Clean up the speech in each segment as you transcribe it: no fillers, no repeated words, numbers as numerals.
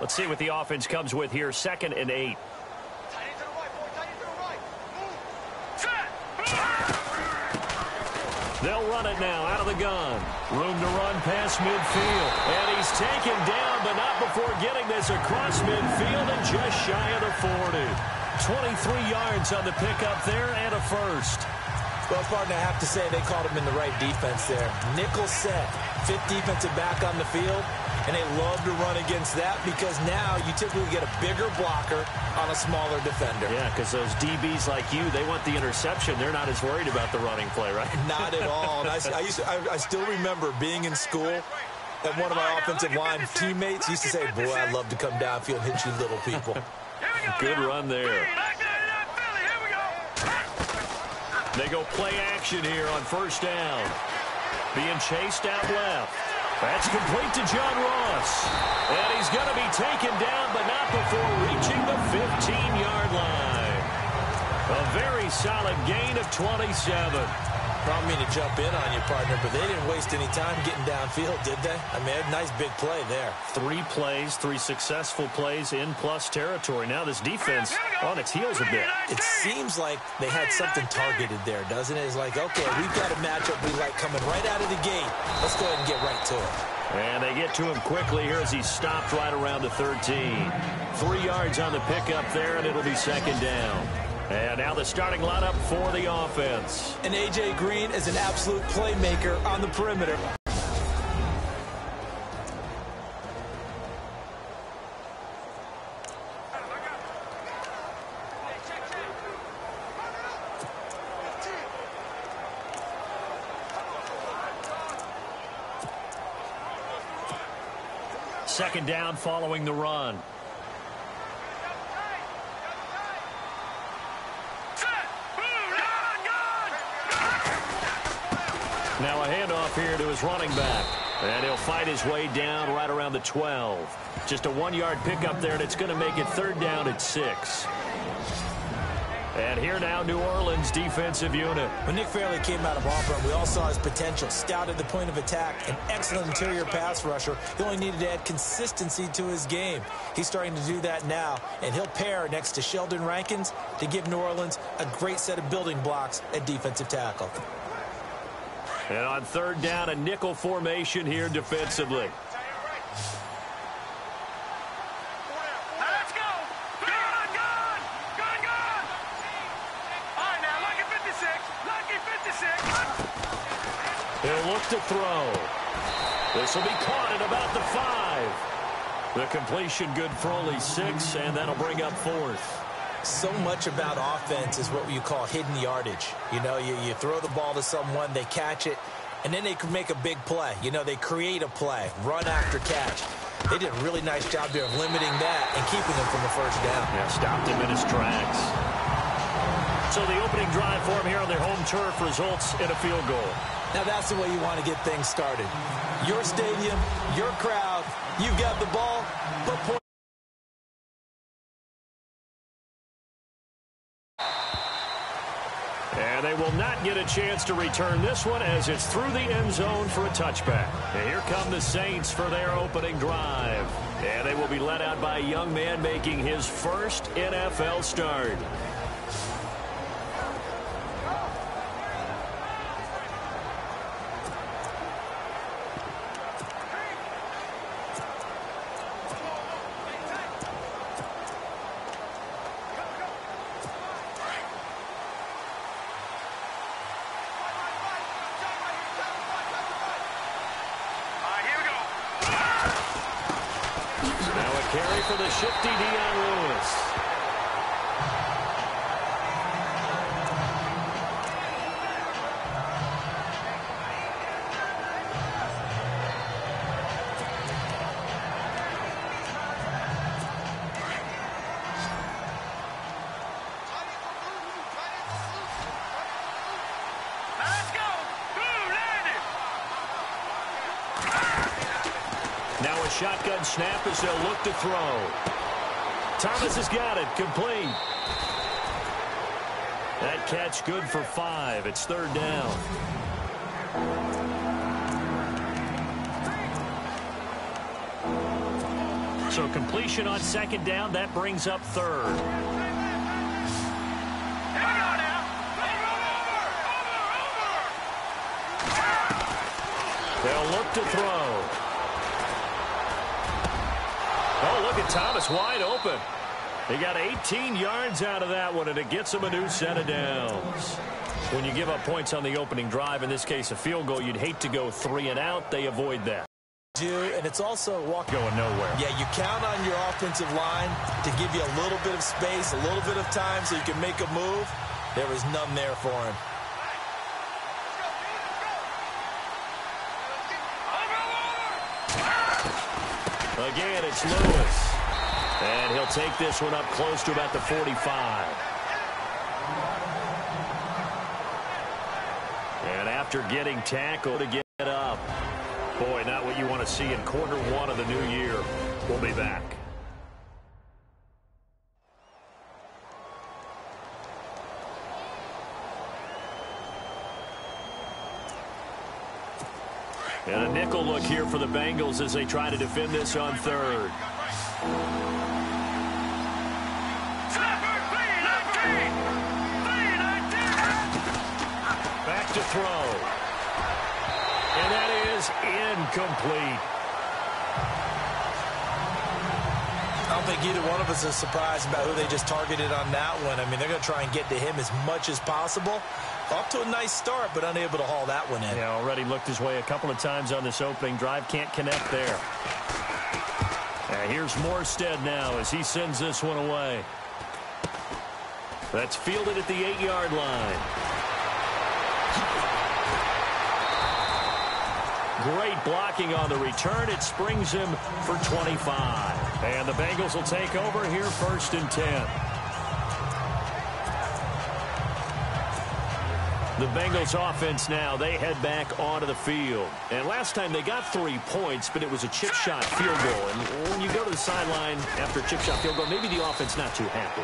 Let's see what the offense comes with here. 2nd and 8. They'll run it now out of the gun. Room to run past midfield. And he's taken down, but not before getting this across midfield and just shy of the 40. 23 yards on the pickup there and a first. Well, partner, I have to say they called him in the right defense there. Nickel set, 5th defensive back on the field, and they love to run against that because now you typically get a bigger blocker on a smaller defender. Yeah, because those DBs like you, they want the interception. They're not as worried about the running play, right? Not at all. And I still remember being in school, and one of my offensive line teammates used to say, boy, I'd love to come downfield and hit you little people. Good run there. They go play action here on 1st down. Being chased out left. That's complete to John Ross. And he's going to be taken down, but not before reaching the 15-yard line. A very solid gain of 27. I don't mean to jump in on you, partner, but they didn't waste any time getting downfield, did they? I mean, a nice big play there. 3 plays, 3 successful plays in plus territory. Now this defense on its heels a bit. It seems like they had something targeted there, doesn't it? It's like, okay, we've got a matchup we like coming right out of the gate. Let's go ahead and get right to it. And they get to him quickly here as he stopped right around the 13. 3 yards on the pickup there, and it'll be 2nd down. And now the starting lineup for the offense. And A.J. Green is an absolute playmaker on the perimeter. Second down following the run. Now a handoff here to his running back. And he'll fight his way down right around the 12. Just a 1-yard pickup there, and it's going to make it 3rd down at 6. And here now, New Orleans defensive unit. When Nick Fairley came out of Auburn, we all saw his potential. Stout at the point of attack, an excellent interior pass rusher. He only needed to add consistency to his game. He's starting to do that now, and he'll pair next to Sheldon Rankins to give New Orleans a great set of building blocks at defensive tackle. And on 3rd down, a nickel formation here defensively. He'll look to throw. This will be caught at about the 5. The completion good for only 6, and that'll bring up 4th. So much about offense is what you call hidden yardage. You know, you throw the ball to someone, they catch it, and then they can make a big play. You know, they create a play, run after catch. They did a really nice job there of limiting that and keeping him from the 1st down. Yeah, stopped him in his tracks. So the opening drive for him here on their home turf results in a field goal. Now that's the way you want to get things started. Your stadium, your crowd, you've got the ball, but point. And they will not get a chance to return this one as it's through the end zone for a touchback. And here come the Saints for their opening drive. And they will be led out by a young man making his first NFL start. Carry for the shifty Dion Lewis. Now a shotgun snap as they'll look to throw. Thomas has got it. Complete. That catch good for 5. It's 3rd down. So completion on second down, that brings up third. They'll look to throw. Oh, look at Thomas wide open. He got 18 yards out of that one, and it gets him a new set of downs. When you give up points on the opening drive, in this case a field goal, you'd hate to go 3 and out. They avoid that. And it's also going nowhere. Yeah, you count on your offensive line to give you a little bit of space, a little bit of time so you can make a move. There was none there for him. Again, it's Lewis. And he'll take this one up close to about the 45. And after getting tackled to get up. Boy, not what you want to see in quarter one of the new year. We'll be back. And a nickel look here for the Bengals as they try to defend this on third. Back to throw. And that is incomplete. I don't think either one of us is surprised about who they just targeted on that one. I mean, they're going to try and get to him as much as possible. Off to a nice start, but unable to haul that one in. Yeah, already looked his way a couple of times on this opening drive. Can't connect there. Here's Morstead now as he sends this one away. That's fielded at the 8-yard line. Great blocking on the return. It springs him for 25. And the Bengals will take over here 1st and 10. The Bengals offense now, they head back onto the field. And last time they got 3 points, but it was a chip shot field goal. And when you go to the sideline after a chip shot field goal, maybe the offense not too happy.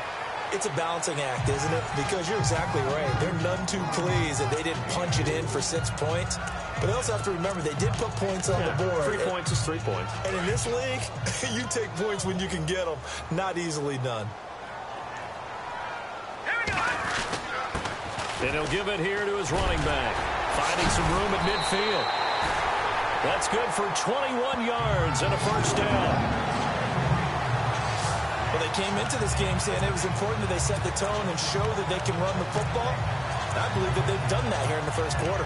It's a balancing act, isn't it? Because you're exactly right. They're none too pleased that they didn't punch it in for 6 points. But they also have to remember they did put points on the board. 3 points is 3 points. And in this league, you take points when you can get them. Not easily done. And he'll give it here to his running back. Finding some room at midfield. That's good for 21 yards and a 1st down. Well, they came into this game saying it was important that they set the tone and show that they can run the football. I believe that they've done that here in the 1st quarter.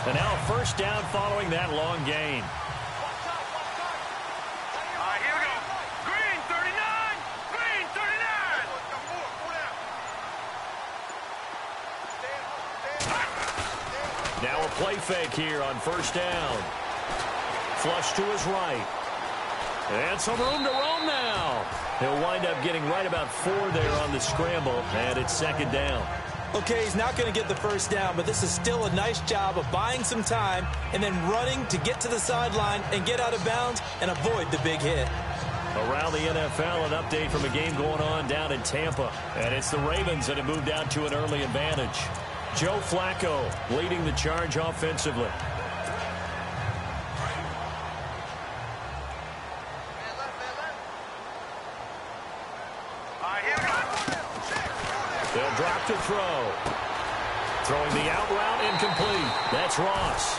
And now a 1st down following that long gain. All right, here we go. Green 39. Green 39. Now a play fake here on 1st down. Flush to his right. And some room to roam now. He'll wind up getting right about 4 there on the scramble. And it's 2nd down. Okay, he's not going to get the 1st down, but this is still a nice job of buying some time and then running to get to the sideline and get out of bounds and avoid the big hit. Around the NFL, an update from a game going on down in Tampa. And it's the Ravens that have moved out to an early advantage. Joe Flacco leading the charge offensively. They'll drop to throw. Throwing the out route incomplete. That's Ross.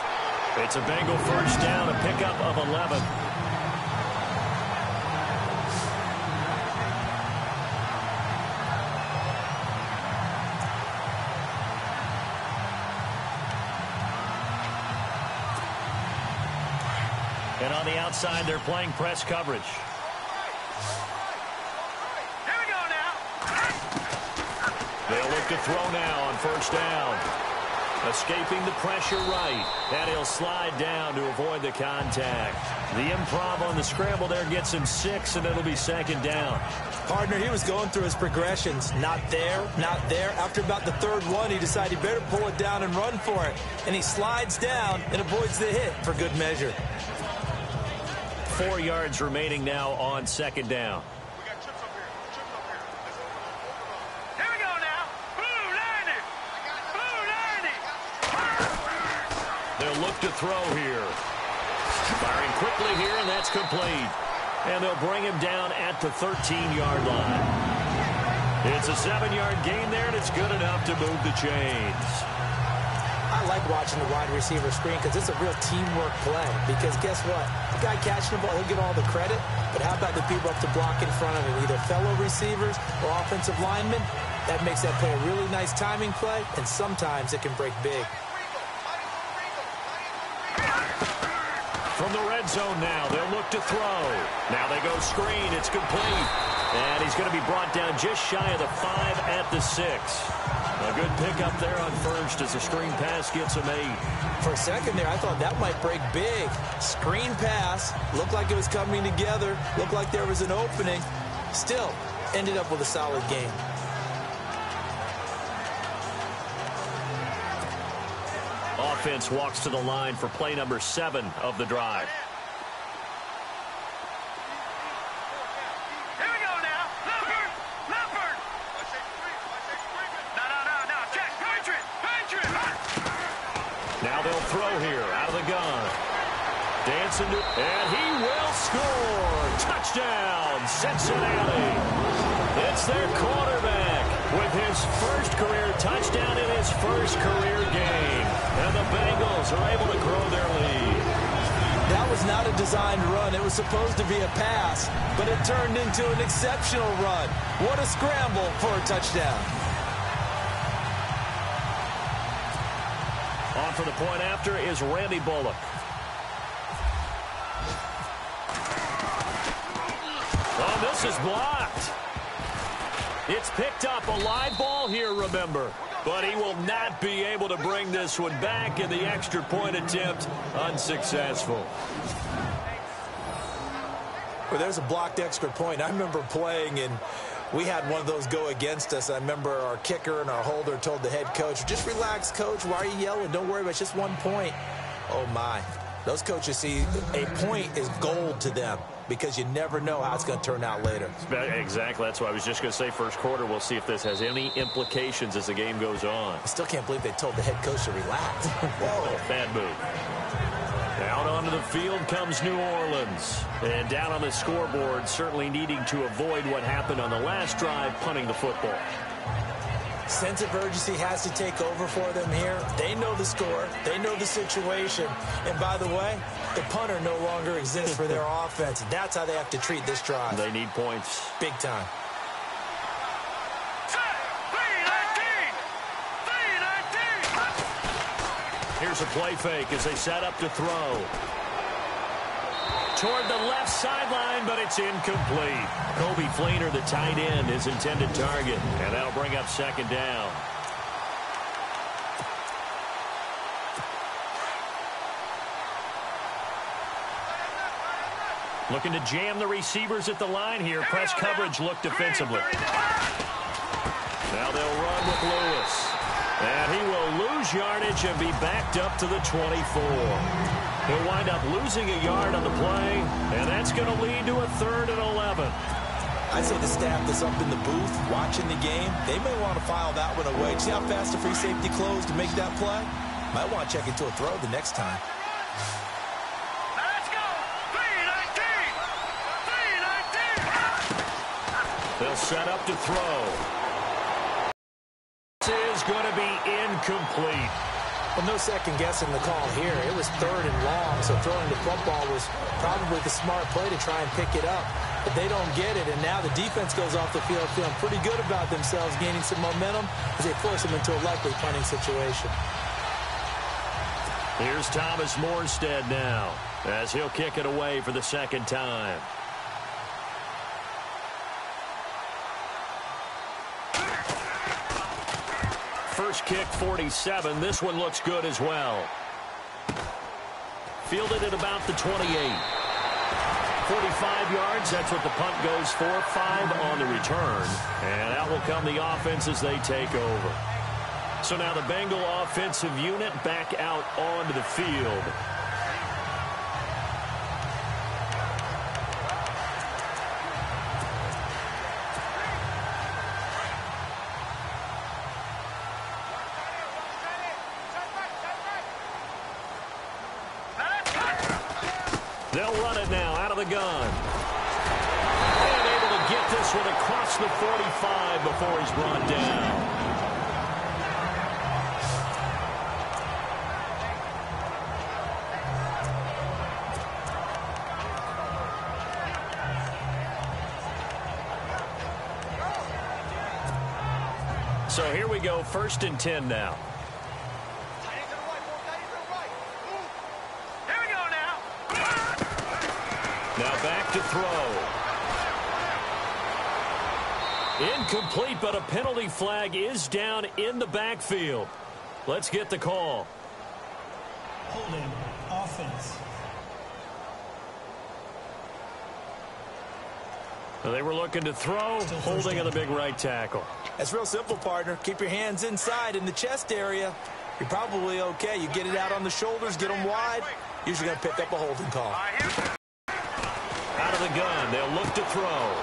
It's a Bengal 1st down, a pickup of 11. And on the outside, they're playing press coverage. They'll look to throw now on 1st down. Escaping the pressure right. And he'll slide down to avoid the contact. The improv on the scramble there gets him 6, and it'll be 2nd down. Partner, he was going through his progressions. Not there, not there. After about the 3rd one, he decided he better pull it down and run for it. And he slides down and avoids the hit for good measure. 4 yards remaining now on 2nd down. Here we go now. Boom. They'll look to throw here. Firing quickly here, and that's complete. And they'll bring him down at the 13-yard line. It's a 7-yard gain there, and it's good enough to move the chains. I like watching the wide receiver screen because it's a real teamwork play. Because guess what? The guy catching the ball, he'll get all the credit. But how about the people up to block in front of him, either fellow receivers or offensive linemen? That makes that play a really nice timing play, and sometimes it can break big. From the red zone now, they'll look to throw. Now they go screen. It's complete. And he's going to be brought down just shy of the 5 at the 6. A good pickup there on first as the screen pass gets him 8. For a second there, I thought that might break big. Screen pass. Looked like it was coming together. Looked like there was an opening. Still, ended up with a solid game. Offense walks to the line for play number 7 of the drive. Here we go now. Leopard. Leopard. No. Check. Patriot. Now they'll throw here out of the gun. Dancing to, and he will score. Touchdown, Cincinnati. It's their quarterback with his first career touchdown in his first career game. And the Bengals are able to grow their lead. That was not a designed run. It was supposed to be a pass, but it turned into an exceptional run. What a scramble for a touchdown. On for the point after is Randy Bullock. Oh, this is blocked. It's picked up, a live ball here, remember. But he will not be able to bring this one back, in the extra point attempt unsuccessful. Well, there's a blocked extra point. I remember playing, and we had one of those go against us. I remember our kicker and our holder told the head coach, just relax, coach. Why are you yelling? Don't worry about it. It's just 1 point. Oh, my. Those coaches see a point is gold to them because you never know how it's going to turn out later. Exactly. That's what I was just going to say. First quarter, we'll see if this has any implications as the game goes on. I still can't believe they told the head coach to relax. Whoa. Bad move. Out onto the field comes New Orleans. And down on the scoreboard, certainly needing to avoid what happened on the last drive, punting the football. Sense of urgency has to take over for them here. They know the score. They know the situation. And by the way, the punter no longer exists for their offense. That's how they have to treat this drive. They need points. Big time. Here's a play fake as they set up to throw. Toward the left sideline, but it's incomplete. Kobe Fleener, the tight end, his intended target. And that'll bring up second down. Looking to jam the receivers at the line here. Press coverage look defensively. Now they'll run with Lewis. And he will lose yardage and be backed up to the 24. He'll wind up losing a yard on the play, and that's going to lead to a 3rd and 11. I'd say the staff that's up in the booth watching the game, they may want to file that one away. See how fast the free safety closed to make that play? Might want to check into a throw the next time. Let's go! 3-19! They'll set up to throw. This is going to be incomplete. Well, no second guessing the call here. It was 3rd and long, so throwing the football was probably the smart play to try and pick it up. But they don't get it, and now the defense goes off the field feeling pretty good about themselves, gaining some momentum as they force them into a likely punting situation. Here's Thomas Morstead now as he'll kick it away for the second time. First kick, 47. This one looks good as well. Fielded at about the 28. 45 yards, that's what the punt goes for. 5 on the return. And out will come the offense as they take over. So now the Bengal offensive unit back out onto the field. They'll run it now out of the gun. And able to get this one across the 45 before he's brought down. So here we go, 1st and 10 now. Here we go now. Now back to throw. Incomplete, but a penalty flag is down in the backfield. Let's get the call. Holding offense. Well, they were looking to throw, holding on the big right tackle. That's real simple, partner. Keep your hands inside in the chest area. You're probably okay. You get it out on the shoulders, get them wide. Usually going to pick up a holding call. Out of the gun, they'll look to throw.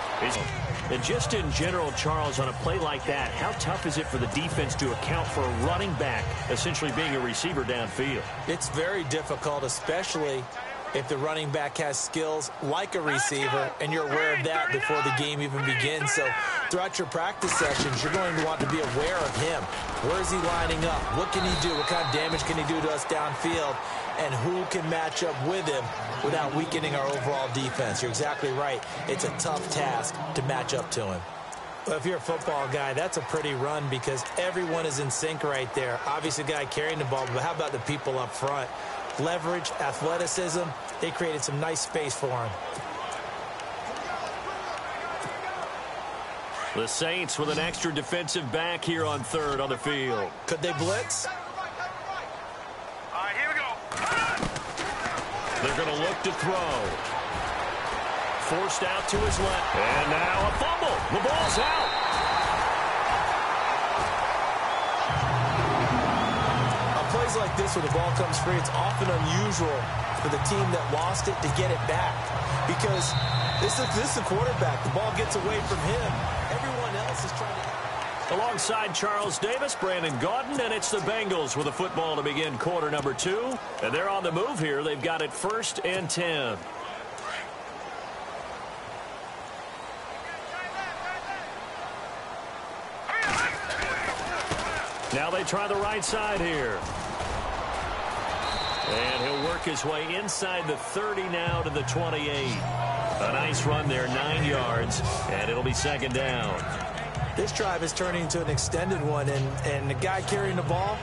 And just in general, Charles, on a play like that, how tough is it for the defense to account for a running back essentially being a receiver downfield? It's very difficult, especially if the running back has skills like a receiver, and you're aware of that before the game even begins. So throughout your practice sessions, you're going to want to be aware of him. Where is he lining up? What can he do? What kind of damage can he do to us downfield? And who can match up with him without weakening our overall defense? You're exactly right. It's a tough task to match up to him. Well, if you're a football guy, that's a pretty run because everyone is in sync right there. Obviously, the guy carrying the ball, but how about the people up front? Leverage, athleticism, they created some nice space for him. The Saints with an extra defensive back here on 3rd on the field. Could they blitz? All right, here we go. They're going to look to throw. Forced out to his left. And now a fumble. The ball's out. Plays like this where the ball comes free, it's often unusual for the team that lost it to get it back because this is the quarterback. The ball gets away from him. Everyone else is trying to... Alongside Charles Davis, Brandon Gaudin, and it's the Bengals with a football to begin quarter number 2. And they're on the move here. They've got it 1st and 10. Now they try the right side here. And he'll work his way inside the 30 now to the 28. A nice run there, 9 yards, and it'll be 2nd down. This drive is turning into an extended one, and the guy carrying the ball,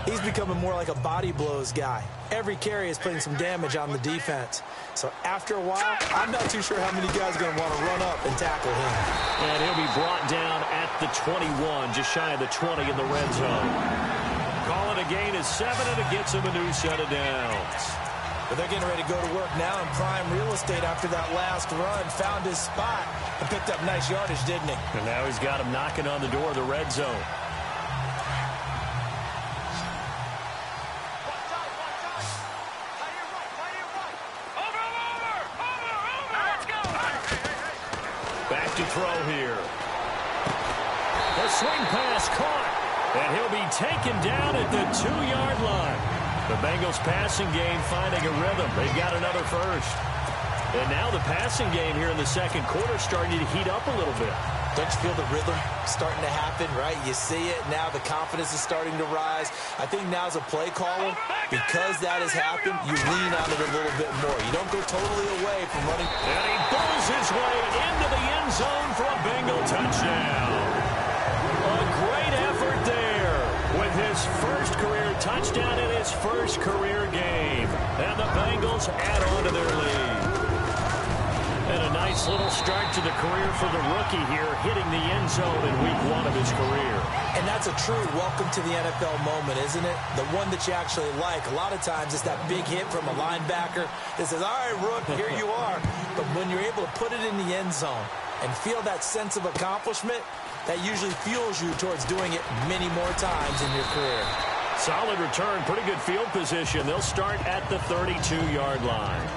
he's becoming more like a body blows guy. Every carry is putting some damage on the defense. So after a while, I'm not too sure how many guys are going to want to run up and tackle him. And he'll be brought down at the 21, just shy of the 20 in the red zone. Call it a gain of 7, and it gets him a new set of downs. But they're getting ready to go to work now in prime real estate after that last run. Found his spot and picked up nice yardage, didn't he? And now he's got him knocking on the door of the red zone. Back to throw here. The swing pass caught. And he'll be taken down at the 2-yard line. The Bengals passing game finding a rhythm. They've got another first. And now the passing game here in the 2nd quarter starting to heat up a little bit. Don't you feel the rhythm starting to happen, right? You see it now. The confidence is starting to rise. I think now's a play caller. Because that has happened, you lean on it a little bit more. You don't go totally away from running. And he pulls his way into the end zone for a Bengal touchdown. A great effort there with his first career touchdown in his first career game. And the Bengals add on to their lead. And a nice little start to the career for the rookie here, hitting the end zone in week 1 of his career. And that's a true welcome to the NFL moment, isn't it? The one that you actually like. A lot of times it's that big hit from a linebacker that says, all right, Rook, here you are. But when you're able to put it in the end zone and feel that sense of accomplishment, that usually fuels you towards doing it many more times in your career. Solid return, pretty good field position. They'll start at the 32-yard line.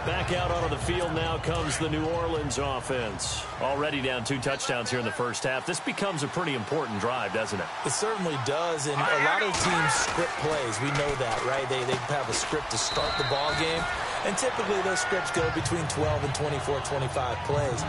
Back out onto the field now comes the New Orleans offense. Already down 2 touchdowns here in the first half. This becomes a pretty important drive, doesn't it? It certainly does, and a lot of teams script plays. We know that, right? They have a script to start the ball game, and typically those scripts go between 12 and 24, 25 plays.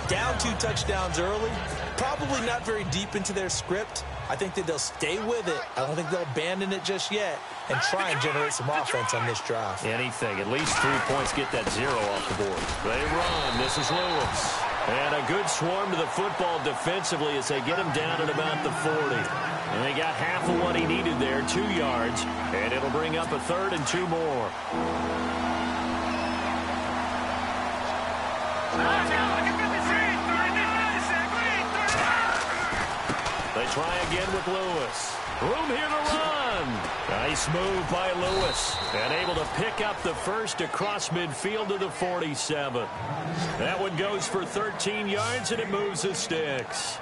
Down 2 touchdowns early, probably not very deep into their script. I think that they'll stay with it. I don't think they'll abandon it just yet and try and generate some offense on this drive. Anything. At least 3 points, get that 0 off the board. They run. This is Lewis. And a good swarm to the football defensively as they get him down at about the 40. And they got half of what he needed there, 2 yards. And it'll bring up a 3rd and 2 more. They try again with Lewis. Room here to run. Nice move by Lewis. And able to pick up the first across midfield to the 47. That one goes for 13 yards, and it moves the sticks.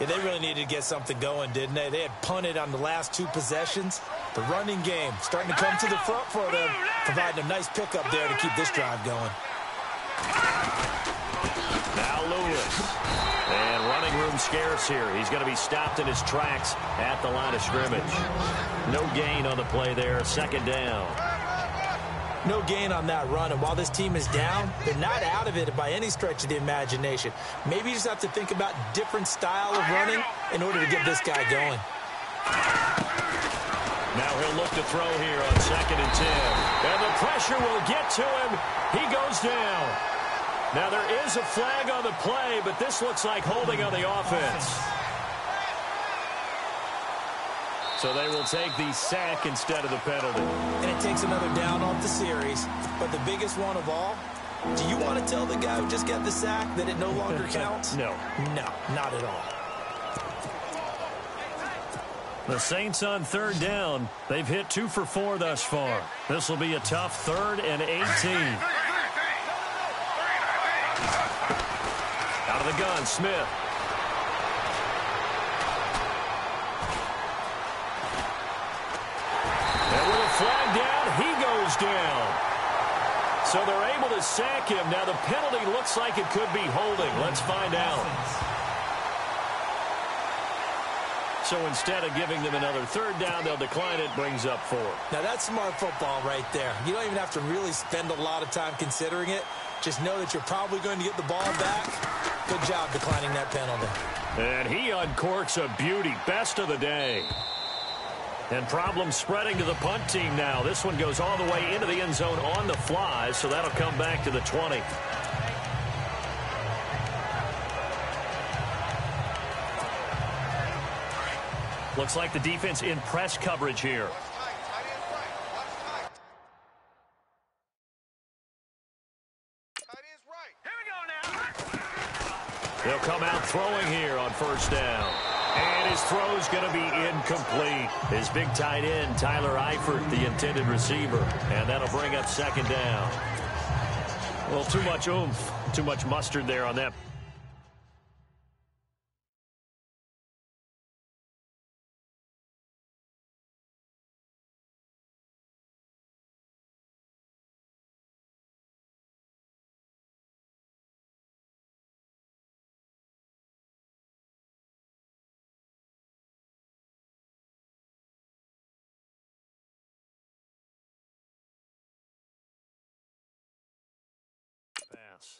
Yeah, they really needed to get something going, didn't they? They had punted on the last 2 possessions. The running game starting to come to the front for them, providing a nice pickup there to keep this drive going. Now Lewis. And running room scarce here. He's going to be stopped in his tracks at the line of scrimmage. No gain on the play there. 2nd down. No gain on that run. And while this team is down, they're not out of it by any stretch of the imagination. Maybe you just have to think about different style of running in order to get this guy going. Now he'll look to throw here on 2nd and 10. And the pressure will get to him. He goes down. Now, there is a flag on the play, but this looks like holding on the offense. So they will take the sack instead of the penalty. And it takes another down off the series. But the biggest one of all, do you want to tell the guy who just got the sack that it no longer counts? No. No, not at all. The Saints on 3rd down. They've hit 2 for 4 thus far. This will be a tough 3rd and 18. Out of the gun, Smith. And with a flag down, he goes down. So they're able to sack him. Now the penalty looks like it could be holding. Let's find out. So instead of giving them another 3rd down, they'll decline it. Brings up 4. Now that's smart football right there. You don't even have to really spend a lot of time considering it. Just know that you're probably going to get the ball back. Good job declining that penalty. And he uncorks a beauty. Best of the day. And problems spreading to the punt team now. This one goes all the way into the end zone on the fly, so that'll come back to the 20. Looks like the defense in press coverage here. They'll come out throwing here on 1st down. And his throw's going to be incomplete. His big tight end, Tyler Eifert, the intended receiver. And that'll bring up 2nd down. Well, too much oomph, too much mustard there on that.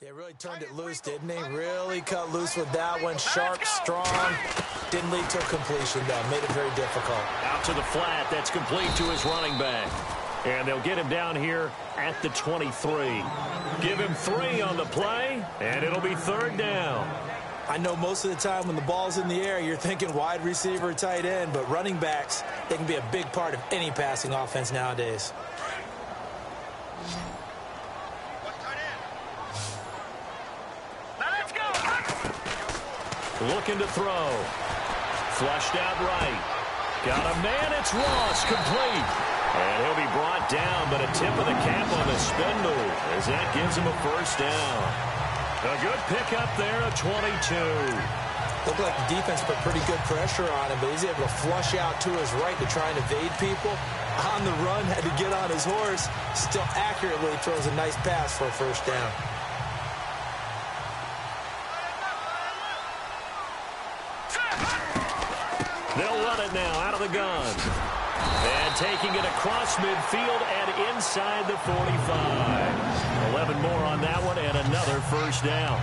They really turned it loose, didn't they? Really cut loose with that one. Sharp, strong. Didn't lead to a completion, though. Made it very difficult. Out to the flat. That's complete to his running back. And they'll get him down here at the 23. Give him 3 on the play, and it'll be 3rd down. I know most of the time when the ball's in the air, you're thinking wide receiver, tight end, but running backs, they can be a big part of any passing offense nowadays. Looking to throw. Flushed out right. Got a man. It's Ross. Complete. And he'll be brought down, but a tip of the cap on the spin move as that gives him a 1st down. A good pickup there, a 22. Looked like the defense put pretty good pressure on him, but he's able to flush out to his right to try and evade people. On the run, had to get on his horse. Still accurately throws a nice pass for a first down. They'll run it now out of the gun. And taking it across midfield and inside the 45. 11 more on that one and another first down.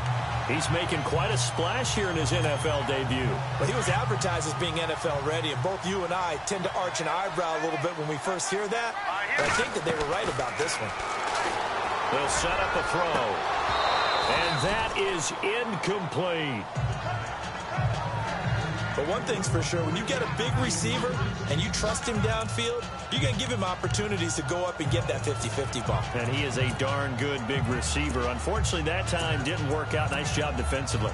He's making quite a splash here in his NFL debut. Well, he was advertised as being NFL ready, and both you and I tend to arch an eyebrow a little bit when we first hear that. But I think that they were right about this one. They'll set up a throw. And that is incomplete. But one thing's for sure, when you get a big receiver and you trust him downfield, you're going to give him opportunities to go up and get that 50-50 ball. And he is a darn good big receiver. Unfortunately, that time didn't work out. Nice job defensively.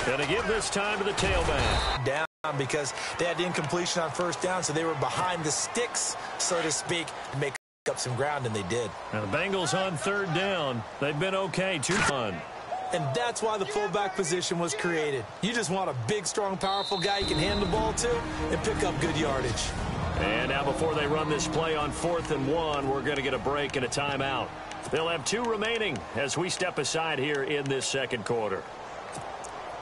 Going to give this time to the tailback. Down because they had the incompletion on first down, so they were behind the sticks, so to speak, to make up some ground, and they did. Now the Bengals on third down. They've been okay. 2 fun. And that's why the fullback position was created. You just want a big, strong, powerful guy you can hand the ball to and pick up good yardage. And now before they run this play on 4th and 1, we're going to get a break and a timeout. They'll have 2 remaining as we step aside here in this second quarter.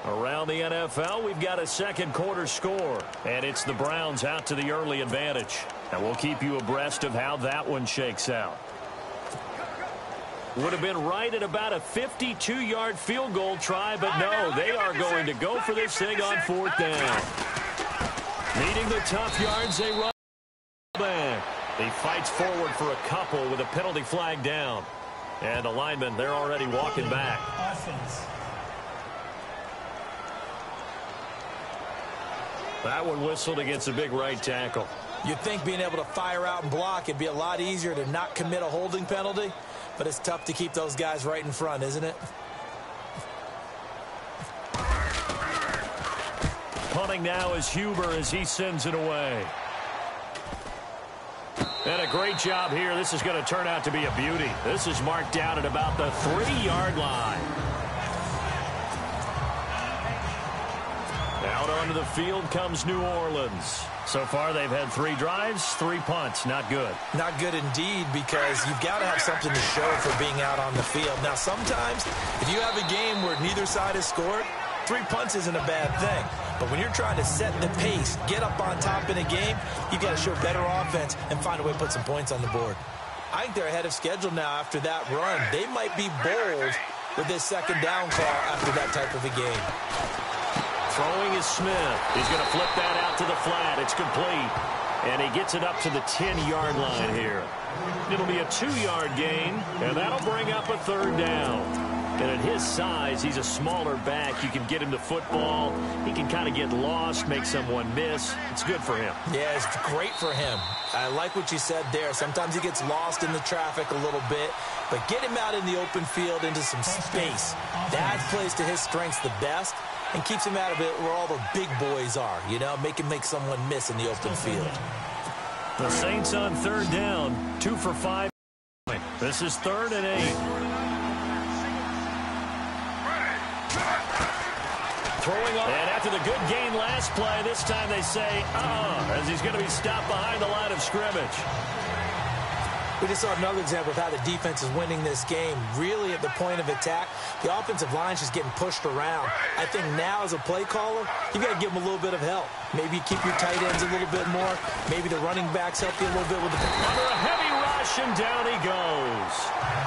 Around the NFL, we've got a second quarter score, and it's the Browns out to the early advantage. And we'll keep you abreast of how that one shakes out. Would have been right at about a 52-yard field goal try, but no, they are going to go for this thing on 4th down. Needing the tough yards, they run back. He fights forward for a couple with a penalty flag down. And the linemen, they're already walking back. Offense. That one whistled against a big right tackle. You'd think being able to fire out and block, it'd be a lot easier to not commit a holding penalty, but it's tough to keep those guys right in front, isn't it? Punting now is Huber as he sends it away. And a great job here. This is going to turn out to be a beauty. This is marked down at about the 3-yard line. Out onto the field comes New Orleans. So far, they've had 3 drives, 3 punts. Not good. Not good indeed, because you've got to have something to show for being out on the field. Now, sometimes, if you have a game where neither side has scored, 3 punts isn't a bad thing. But when you're trying to set the pace, get up on top in a game, you've got to show better offense and find a way to put some points on the board. I think they're ahead of schedule now after that run. They might be bold with this second down call after that type of a game. Throwing is Smith. He's going to flip that out to the flat. It's complete. And he gets it up to the 10-yard line here. It'll be a 2-yard gain, and that'll bring up a 3rd down. And at his size, he's a smaller back. You can get him the football. He can kind of get lost, make someone miss. It's good for him. Yeah, it's great for him. I like what you said there. Sometimes he gets lost in the traffic a little bit, but get him out in the open field into some space. That plays to his strengths the best and keeps him out of it where all the big boys are, you know, make someone miss in the open field. The Saints on 3rd down, 2 for 5. This is 3rd and 8. Throwing up. And after the good gain last play, this time they say, as he's going to be stopped behind the line of scrimmage. We just saw another example of how the defense is winning this game. Really at the point of attack, the offensive line's just getting pushed around. I think now as a play caller, you got to give them a little bit of help. Maybe keep your tight ends a little bit more. Maybe the running backs help you a little bit with the... Under a heavy rush, and down he goes.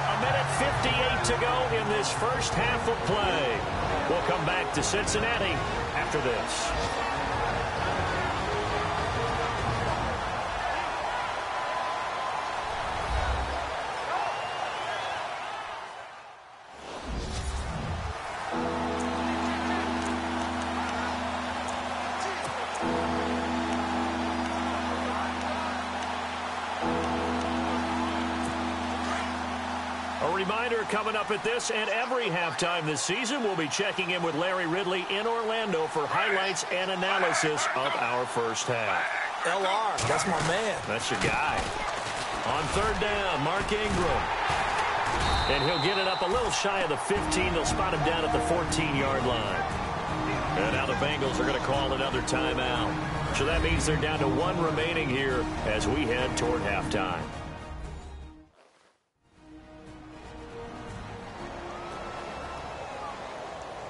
A minute 58 to go in this first half of play. We'll come back to Cincinnati after this. Reminder coming up at this and every halftime this season, we'll be checking in with Larry Ridley in Orlando for highlights and analysis of our first half. LR, that's my man. That's your guy. On 3rd down, Mark Ingram. And he'll get it up a little shy of the 15. They'll spot him down at the 14-yard line. And now the Bengals are going to call another timeout. So that means they're down to one remaining here as we head toward halftime.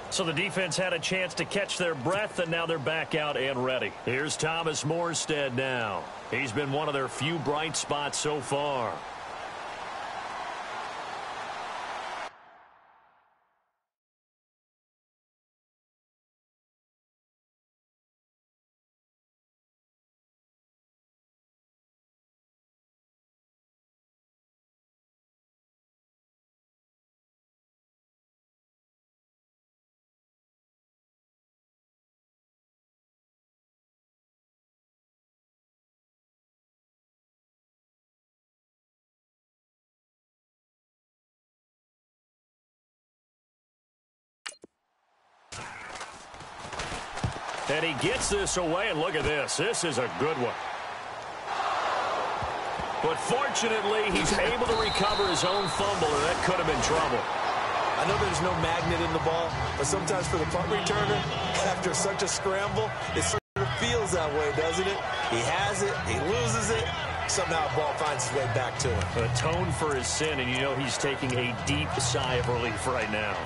So the defense had a chance to catch their breath, and now they're back out and ready. Here's Thomas Morstead now. He's been one of their few bright spots so far. And he gets this away, and look at this. This is a good one. But fortunately, he's able to recover his own fumble, and that could have been trouble. I know there's no magnet in the ball, but sometimes for the punt returner, after such a scramble, it sort of feels that way, doesn't it? He has it, he loses it, somehow the ball finds its way back to him. Atone for his sin, and you know he's taking a deep sigh of relief right now.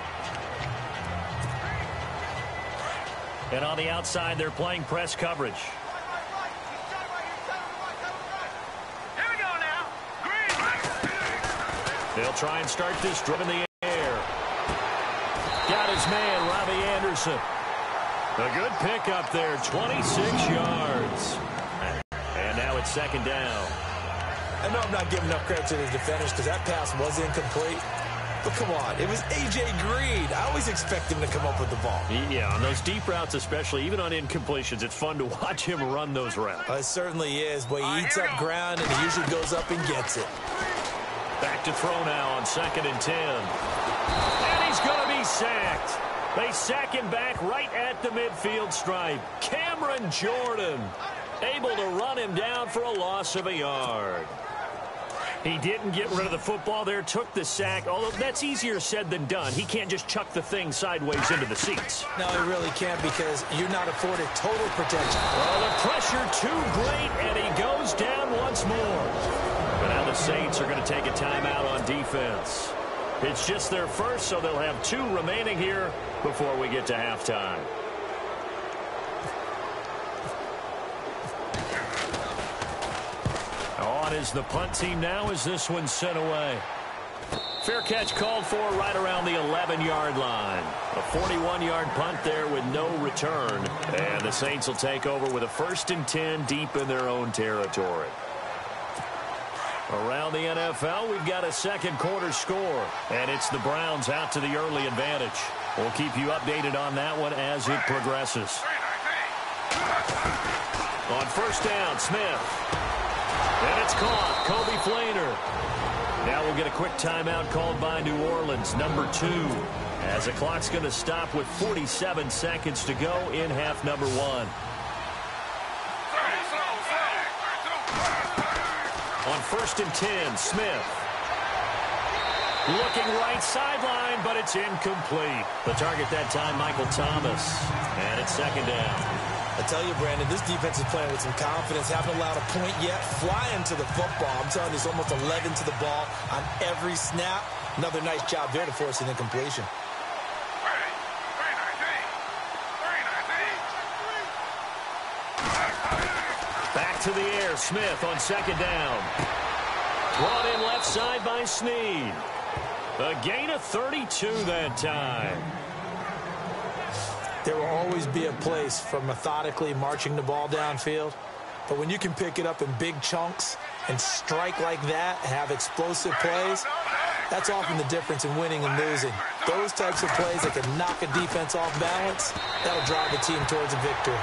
And on the outside, they're playing press coverage. Here we go now. Green. They'll try and start this drive in the air. Got his man, Robbie Anderson. A good pickup there, 26 yards. And now it's second down. I know I'm not giving enough credit to the defenders because that pass was incomplete. But come on, it was A.J. Green. I always expect him to come up with the ball. Yeah, on those deep routes especially, even on incompletions, it's fun to watch him run those routes. It certainly is, but he eats up ground and he usually goes up and gets it. Back to throw now on 2nd and 10. And he's going to be sacked. They sack him back right at the midfield stripe. Cameron Jordan able to run him down for a loss of a yard. He didn't get rid of the football there, took the sack, although that's easier said than done. He can't just chuck the thing sideways into the seats. No, he really can't because you're not afforded total protection. Well, the pressure too great, and he goes down once more. But now the Saints are going to take a timeout on defense. It's just their first, so they'll have 2 remaining here before we get to halftime. On is the punt team now as this one's sent away. Fair catch called for right around the 11-yard line. A 41-yard punt there with no return. And the Saints will take over with a 1st and 10 deep in their own territory. Around the NFL, we've got a second quarter score. And it's the Browns out to the early advantage. We'll keep you updated on that one as it progresses. On 1st down, Smith. And it's caught. Kobe Flainer. Now we'll get a quick timeout called by New Orleans, number 2. As the clock's going to stop with 47 seconds to go in half number 1. On 1st and 10, Smith. Looking right sideline, but it's incomplete. The target that time, Michael Thomas. And it's 2nd down. I tell you, Brandon, this defense is playing with some confidence. Haven't allowed a point yet. Flying to the football. I'm telling you, it's almost 11 to the ball on every snap. Another nice job there to force an incompletion. Back to the air. Smith on 2nd down. Brought in left side by Snead. A gain of 32 that time. There will always be a place for methodically marching the ball downfield. But when you can pick it up in big chunks and strike like that and have explosive plays, that's often the difference in winning and losing. Those types of plays that can knock a defense off balance, that'll drive a team towards a victory.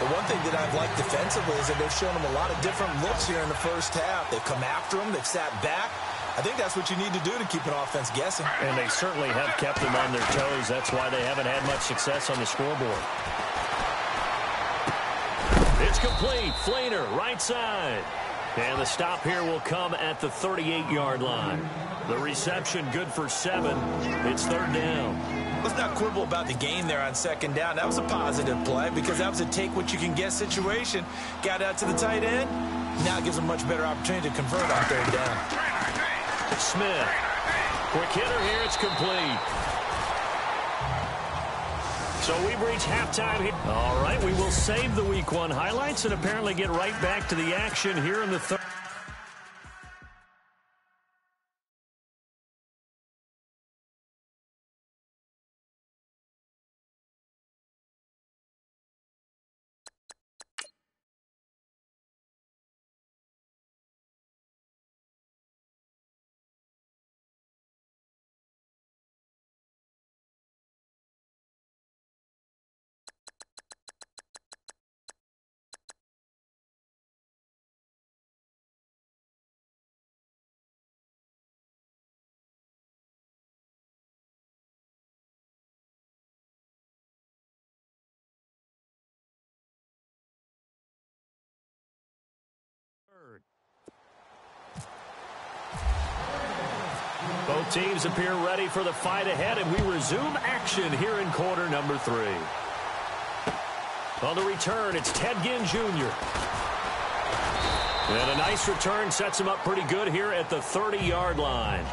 The one thing that I've liked defensively is that they've shown them a lot of different looks here in the first half. They've come after them. They've sat back. I think that's what you need to do to keep an offense guessing. And they certainly have kept them on their toes. That's why they haven't had much success on the scoreboard. It's complete. Flainer, right side. And the stop here will come at the 38-yard line. The reception good for 7. It's 3rd down. Let's not quibble about the gain there on 2nd down. That was a positive play because that was a take-what-you-can-get situation. Got out to the tight end. Now it gives them a much better opportunity to convert on 3rd down. Smith. Quick hitter here. It's complete. So we've reached halftime here. All right, we will save the Week 1 highlights and apparently get right back to the action here in the third. Both teams appear ready for the fight ahead, and we resume action here in quarter number 3. On the return, it's Ted Ginn Jr. And a nice return sets him up pretty good here at the 30-yard line.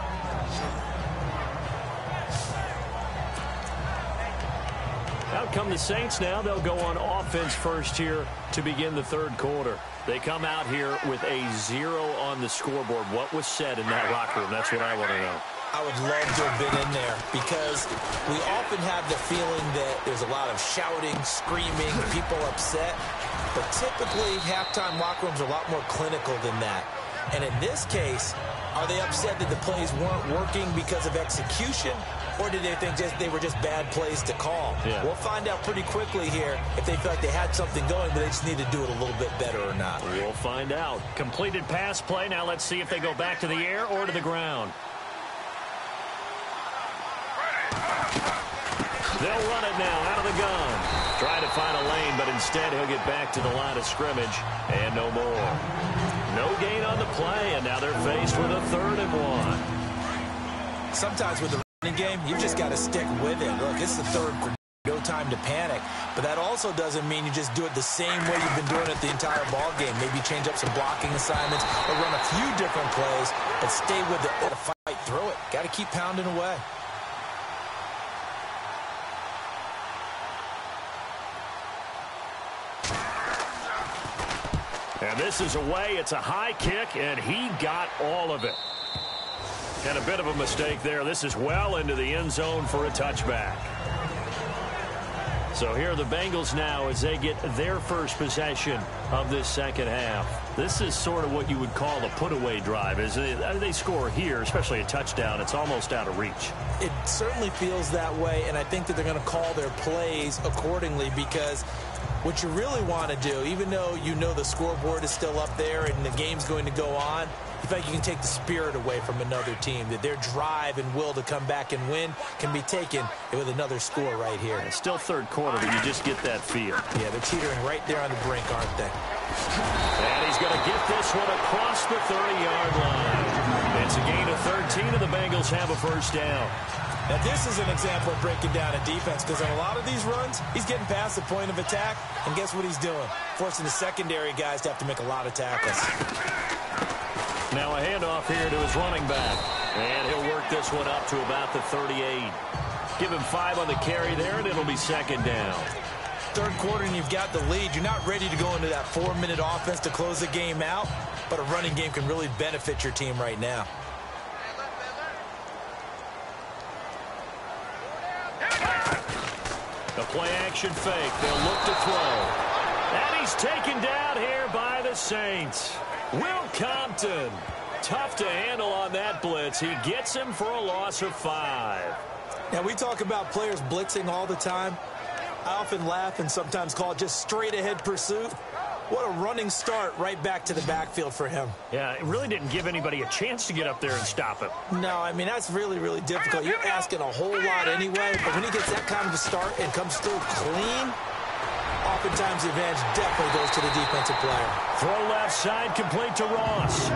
Out come the Saints now. They'll go on offense first here to begin the third quarter. They come out here with a 0 on the scoreboard. What was said in that locker room? That's what I want to know. I would love to have been in there because we often have the feeling that there's a lot of shouting, screaming, people upset. But typically, halftime locker rooms are a lot more clinical than that. And in this case, are they upset that the plays weren't working because of execution? Or did they think they were just bad plays to call? Yeah. We'll find out pretty quickly here if they feel like they had something going, but they just need to do it a little bit better or not. We'll find out. Completed pass play. Now let's see if they go back to the air or to the ground. They'll run it now out of the gun. Trying to find a lane, but instead he'll get back to the line of scrimmage and no more. No gain on the play, and now they're faced with a 3rd and 1. Sometimes with the running game, you've just got to stick with it. Look, it's the 3rd quarter. No time to panic. But that also doesn't mean you just do it the same way you've been doing it the entire ball game. Maybe change up some blocking assignments or run a few different plays, but stay with it. Got to fight through it. Got to keep pounding away. And this is away. It's a high kick, and he got all of it. And a bit of a mistake there. This is well into the end zone for a touchback. So here are the Bengals now as they get their first possession of this second half. This is sort of what you would call a put-away drive. As they score here, especially a touchdown, it's almost out of reach. It certainly feels that way, and I think that they're going to call their plays accordingly because what you really want to do, even though you know the scoreboard is still up there and the game's going to go on, you feel like you can take the spirit away from another team, that their drive and will to come back and win can be taken with another score right here. It's still third quarter, but you just get that feel. Yeah, they're teetering right there on the brink, aren't they? And he's going to get this one across the 30-yard line. It's a gain of 13, and the Bengals have a first down. Now, this is an example of breaking down a defense because on a lot of these runs, he's getting past the point of attack, and guess what he's doing? Forcing the secondary guys to have to make a lot of tackles. Now a handoff here to his running back, and he'll work this one up to about the 38. Give him 5 on the carry there, and it'll be second down. Third quarter, and you've got the lead. You're not ready to go into that 4-minute offense to close the game out, but a running game can really benefit your team right now. The play-action fake. They'll look to throw. And he's taken down here by the Saints. Will Compton. Tough to handle on that blitz. He gets him for a loss of 5. Now, we talk about players blitzing all the time. I often laugh and sometimes call it just straight-ahead pursuit. What a running start right back to the backfield for him. Yeah, it really didn't give anybody a chance to get up there and stop him. No, I mean, that's really, really difficult. You're asking a whole lot anyway, but when he gets that kind of a start and comes through clean, Oftentimes, the advantage definitely goes to the defensive player. Throw left side, complete to Ross.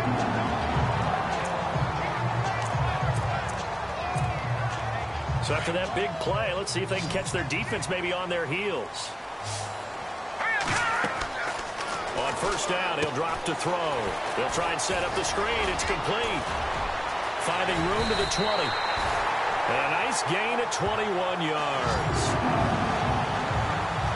So after that big play, let's see if they can catch their defense maybe on their heels. On first down, he'll drop to throw. They'll try and set up the screen. It's complete. Finding room to the 20. And a nice gain at 21 yards.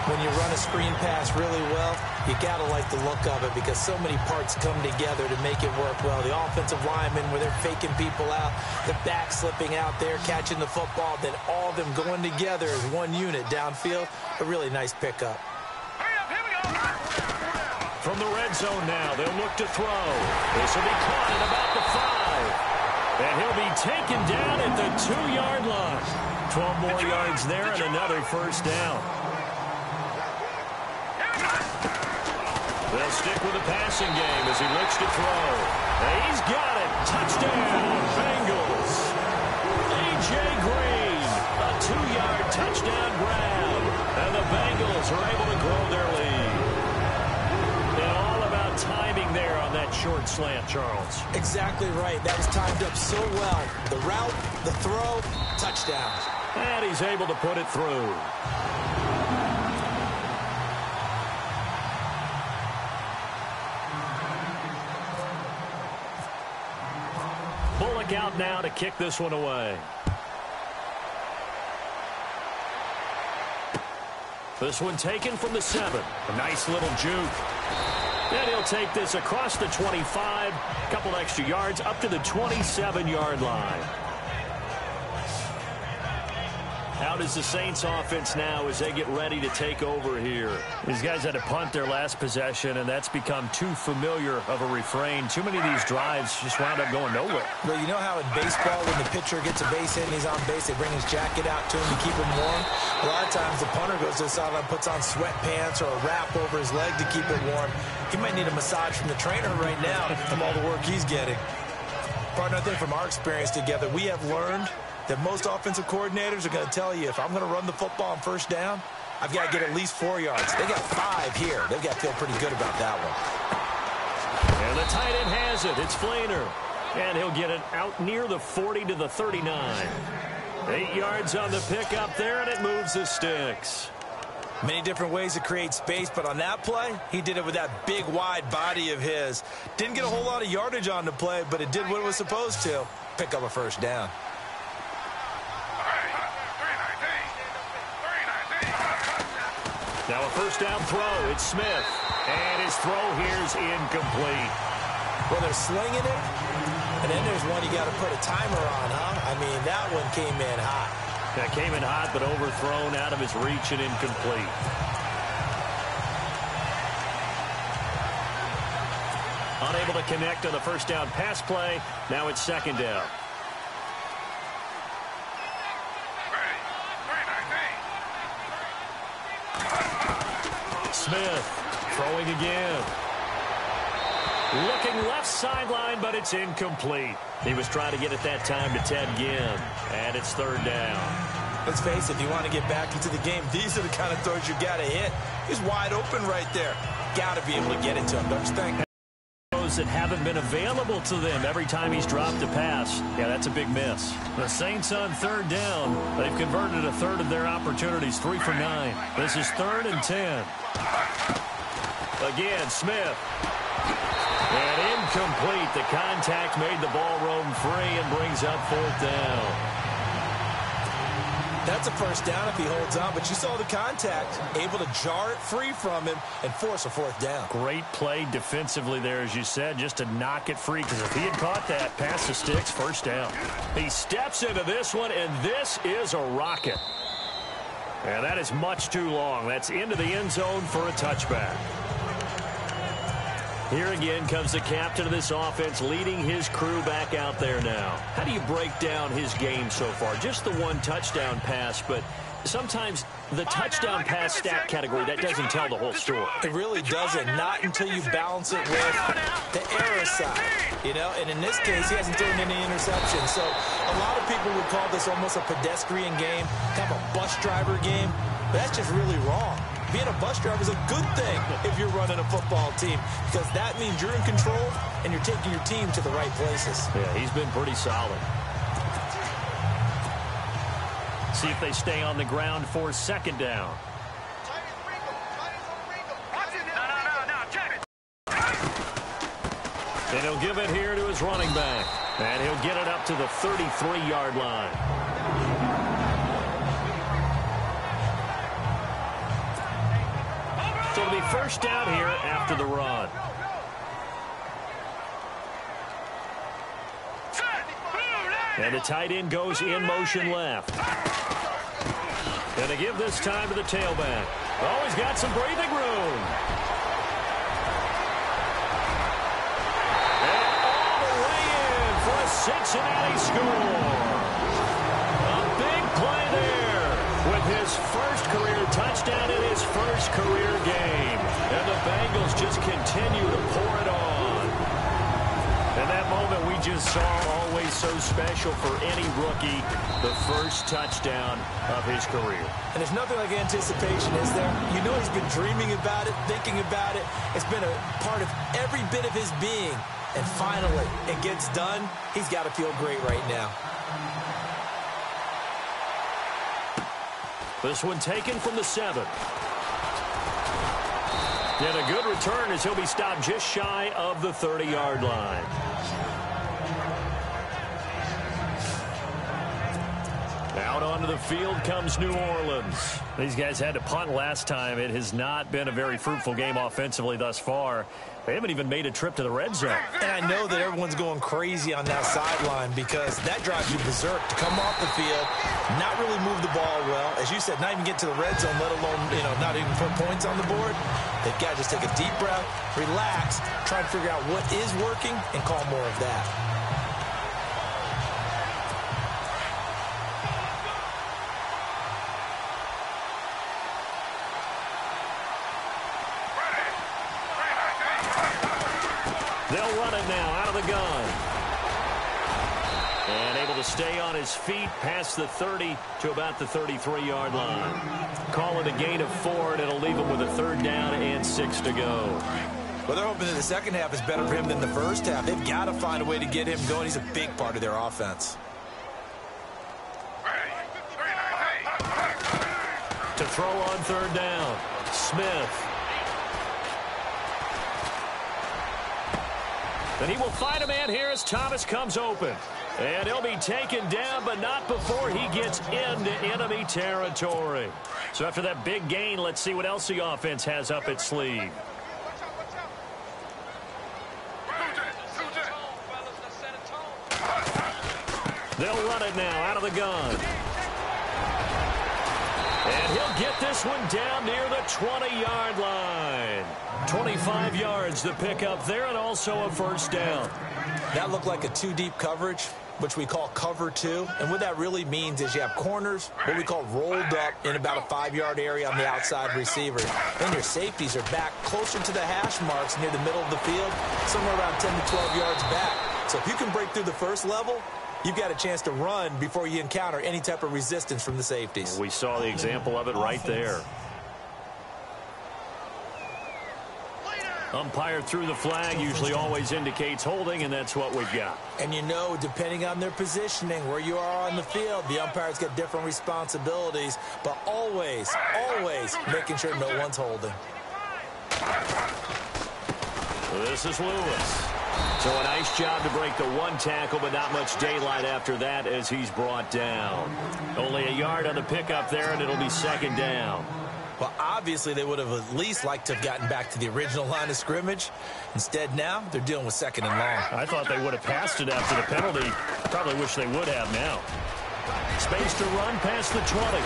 When you run a screen pass really well, you got to like the look of it because so many parts come together to make it work well. The offensive linemen, where they're faking people out, the back slipping out there, catching the football, then all of them going together as one unit downfield. A really nice pickup. From the red zone now, they'll look to throw. This will be caught at about the 5. And he'll be taken down at the 2-yard line. 12 more yards there and another first down. They'll stick with the passing game as he looks to throw. He's got it. Touchdown, Bengals. A.J. Green, a 2-yard touchdown grab. And the Bengals are able to grow their lead. And all about timing there on that short slant, Charles. Exactly right. That was timed up so well. The route, the throw, touchdown. And he's able to put it through. Bullock out now to kick this one away. This one taken from the 7. A nice little juke. And he'll take this across the 25. A couple extra yards up to the 27-yard line. How does the Saints offense now as they get ready to take over here? These guys had to punt their last possession, and that's become too familiar of a refrain. Too many of these drives just wound up going nowhere. Well, you know how in baseball, when the pitcher gets a base hit and he's on base, they bring his jacket out to him to keep him warm? A lot of times the punter goes to the sideline, puts on sweatpants or a wrap over his leg to keep it warm. He might need a massage from the trainer right now from all the work he's getting. Partner, I think from our experience together, we have learned that most offensive coordinators are going to tell you, if I'm going to run the football on first down, I've got to get at least 4 yards. They got 5 here. They've got to feel pretty good about that one. And the tight end has it. It's Flainer. And he'll get it out near the 40 to the 39. 8 yards on the pickup there, and it moves the sticks. Many different ways to create space, but on that play, he did it with that big, wide body of his. Didn't get a whole lot of yardage on the play, but it did what it was supposed to. Pick up a first down. Now a first down throw. It's Smith. And his throw here's incomplete. Well, they're slinging it, and then there's one you got to put a timer on, huh? I mean, that one came in hot. That came in hot, but overthrown out of his reach and incomplete. Unable to connect on the first down pass play. Now it's second down. Smith throwing again. Looking left sideline, but it's incomplete. He was trying to get it that time to Ted Ginn. And it's third down. Let's face it, if you want to get back into the game, these are the kind of throws you got to hit. He's wide open right there. Got to be able to get it to him, don't you think? Those that haven't been available to them every time he's dropped a pass. Yeah, that's a big miss. The Saints on third down. They've converted a third of their opportunities, 3 for 9. This is 3rd and 10. Again, Smith. And incomplete. The contact made the ball roam free and brings up 4th down. That's a first down if he holds on, but you saw the contact. Able to jar it free from him and force a 4th down. Great play defensively there, as you said, just to knock it free, because if he had caught that, pass the sticks, first down. He steps into this one, and this is a rocket. And that is much too long. That's into the end zone for a touchback. Here again comes the captain of this offense, leading his crew back out there now. How do you break down his game so far? Just the one touchdown pass, but sometimes the touchdown pass stat category, that doesn't tell the whole story. It really doesn't, not until you balance it with the error side. You know, and in this case, he hasn't thrown any interceptions. So a lot of people would call this almost a pedestrian game, kind of a bus driver game, but that's just really wrong. being a bus driver is a good thing if you're running a football team, because that means you're in control and you're taking your team to the right places. Yeah, he's been pretty solid. See if they stay on the ground for second down. And he'll give it here to his running back. And he'll get it up to the 33-yard line. So it'll be first down here after the run. And the tight end goes in motion left. And they give this time to the tailback. Oh, he's got some breathing room. Cincinnati score. A big play there with his first career touchdown in his first career game. And the Bengals just continue to pour it on. And that moment we just saw, always so special for any rookie, the first touchdown of his career. And there's nothing like anticipation, is there? You know he's been dreaming about it, thinking about it. It's been a part of every bit of his being. And finally, it gets done. He's got to feel great right now. This one taken from the 7. And a good return as he'll be stopped just shy of the 30-yard line. Out onto the field comes New Orleans. These guys had to punt last time. It has not been a very fruitful game offensively thus far. They haven't even made a trip to the red zone. And I know that everyone's going crazy on that sideline because that drives you berserk to come off the field, not really move the ball well. As you said, not even get to the red zone, let alone, not even put points on the board. They've got to just take a deep breath, relax, try to figure out what is working, and call more of that. They'll run it now out of the gun. And able to stay on his feet past the 30 to about the 33-yard line. Call it a gain of 4, and it'll leave him with a 3rd down and 6 to go. Well, they're hoping that the second half is better for him than the first half. They've got to find a way to get him going. He's a big part of their offense. To throw on 3rd down, Smith. And he will find a man here as Thomas comes open. And he'll be taken down, but not before he gets into enemy territory. So after that big gain, let's see what else the offense has up its sleeve. They'll run it now out of the gun. And he'll get this one down near the 20-yard line. 25 yards to pick up there, and also a 1st down. That looked like a 2-deep coverage, which we call cover 2. And what that really means is you have corners, what we call rolled up in about a 5-yard area on the outside receiver. Then your safeties are back closer to the hash marks near the middle of the field, somewhere around 10 to 12 yards back. So if you can break through the first level, you've got a chance to run before you encounter any type of resistance from the safeties. We saw the example of it right there. Umpire threw the flag, usually always indicates holding, and that's what we've got. And depending on their positioning, where you are on the field, the umpires get different responsibilities, but always making sure no one's holding. This is Lewis. So a nice job to break the 1 tackle, but not much daylight after that as he's brought down. Only a yard on the pickup there, and it'll be 2nd down. Well, obviously, they would have at least liked to have gotten back to the original line of scrimmage. Instead, now, they're dealing with 2nd and long. I thought they would have passed it after the penalty. Probably wish they would have now. Space to run past the 20.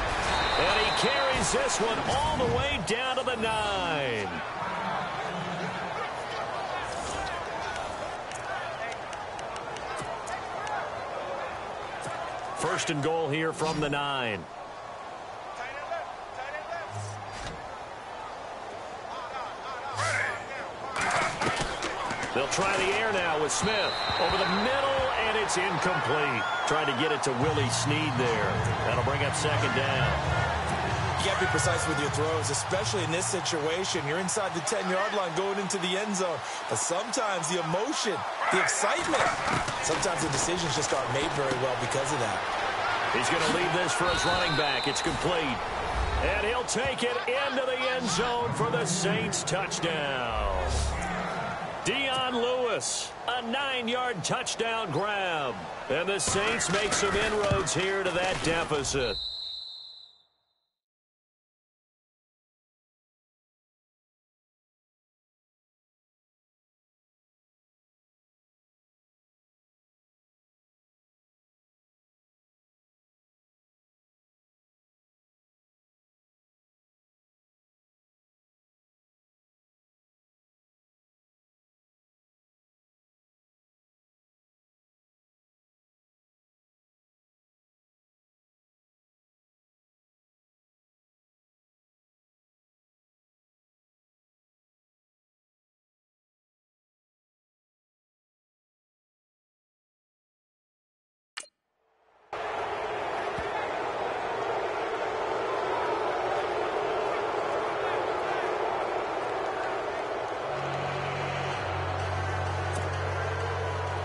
And he carries this one all the way down to the 9. First and goal here from the 9. They'll try the air now with Smith. Over the middle, and it's incomplete. Trying to get it to Willie Snead there. That'll bring up 2nd down. You got to be precise with your throws, especially in this situation. You're inside the 10-yard line going into the end zone. But sometimes the emotion, the excitement, sometimes the decisions just aren't made very well because of that. He's going to lead this for his running back. It's complete. And he'll take it into the end zone for the Saints touchdown. Dion Lewis, a 9-yard touchdown grab. And the Saints make some inroads here to that deficit.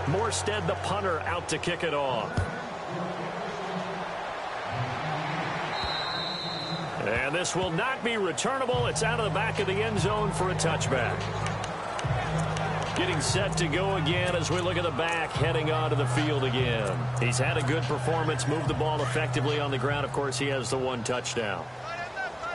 Morstead, the punter, out to kick it off. And this will not be returnable. It's out of the back of the end zone for a touchback. Getting set to go again as we look at the back heading onto the field again. He's had a good performance, moved the ball effectively on the ground. Of course, he has the one touchdown.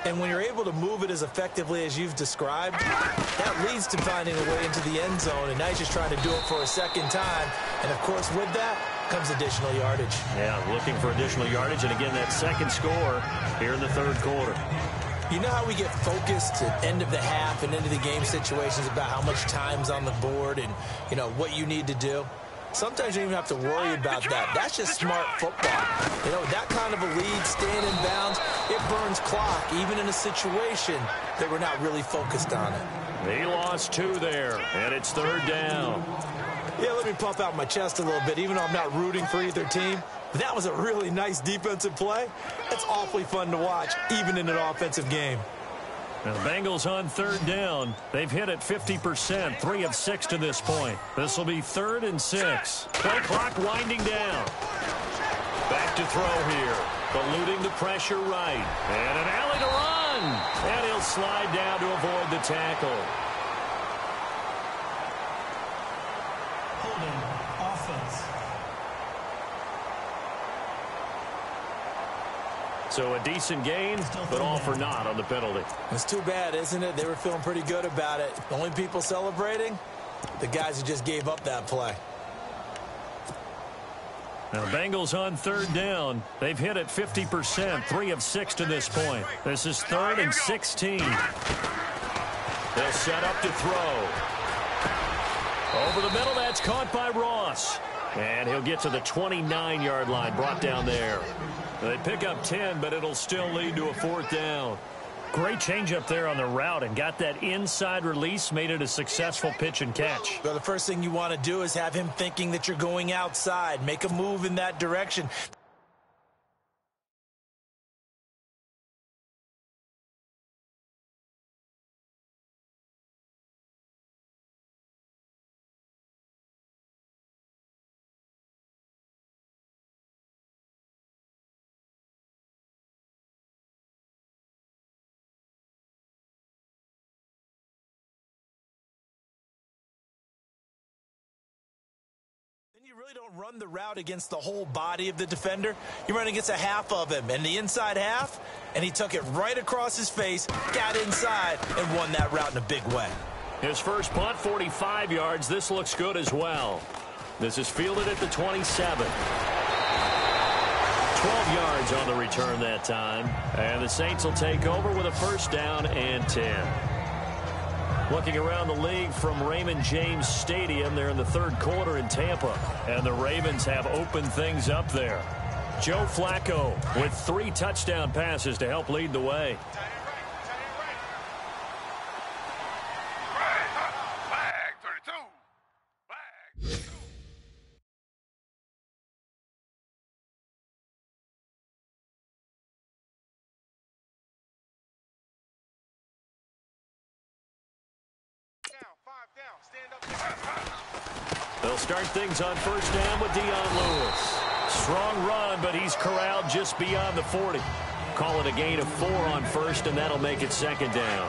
And when you're able to move it as effectively as you've described, that leads to finding a way into the end zone. And now he's just trying to do it for a second time. And, of course, with that comes additional yardage. Yeah, looking for additional yardage. And, again, that second score here in the third quarter. You know how we get focused at end of the half and into the game situations about how much time's on the board and, you know, what you need to do? Sometimes you don't even have to worry about that. That's just smart football. You know, that kind of a lead, staying in bounds, it burns clock, even in a situation that we're not really focused on it. He lost 2 there, and it's third down. Yeah, let me puff out my chest a little bit, even though I'm not rooting for either team. But that was a really nice defensive play. It's awfully fun to watch, even in an offensive game. Now the Bengals on third down. They've hit it 50%, 3 of 6 to this point. This will be 3rd and 6. Play clock winding down. Back to throw here. Eluding the pressure right. And an alley to run. And he'll slide down to avoid the tackle. Holding offense. So a decent gain, but all for naught on the penalty. It's too bad, isn't it? They were feeling pretty good about it. The only people celebrating, the guys who just gave up that play. Now, the Bengals on third down. They've hit it 50%, 3 of 6 to this point. This is 3rd and 16. They'll set up to throw. Over the middle, that's caught by Ross. And he'll get to the 29-yard line, brought down there. They pick up 10, but it'll still lead to a 4th down. Great change up there on the route and got that inside release, made it a successful pitch and catch. Well, the first thing you want to do is have him thinking that you're going outside. Make a move in that direction. You really don't run the route against the whole body of the defender. You run against a half of him, and the inside half, and he took it right across his face, got inside, and won that route in a big way. His first punt, 45 yards. This looks good as well. This is fielded at the 27. 12 yards on the return that time. And the Saints will take over with a 1st down and 10. Looking around the league from Raymond James Stadium, they're in the 3rd quarter in Tampa. And the Ravens have opened things up there. Joe Flacco with 3 touchdown passes to help lead the way. They'll start things on first down with Lewis. Strong run, but he's corralled just beyond the 40. Call it a gain of 4 on first, and that'll make it second down.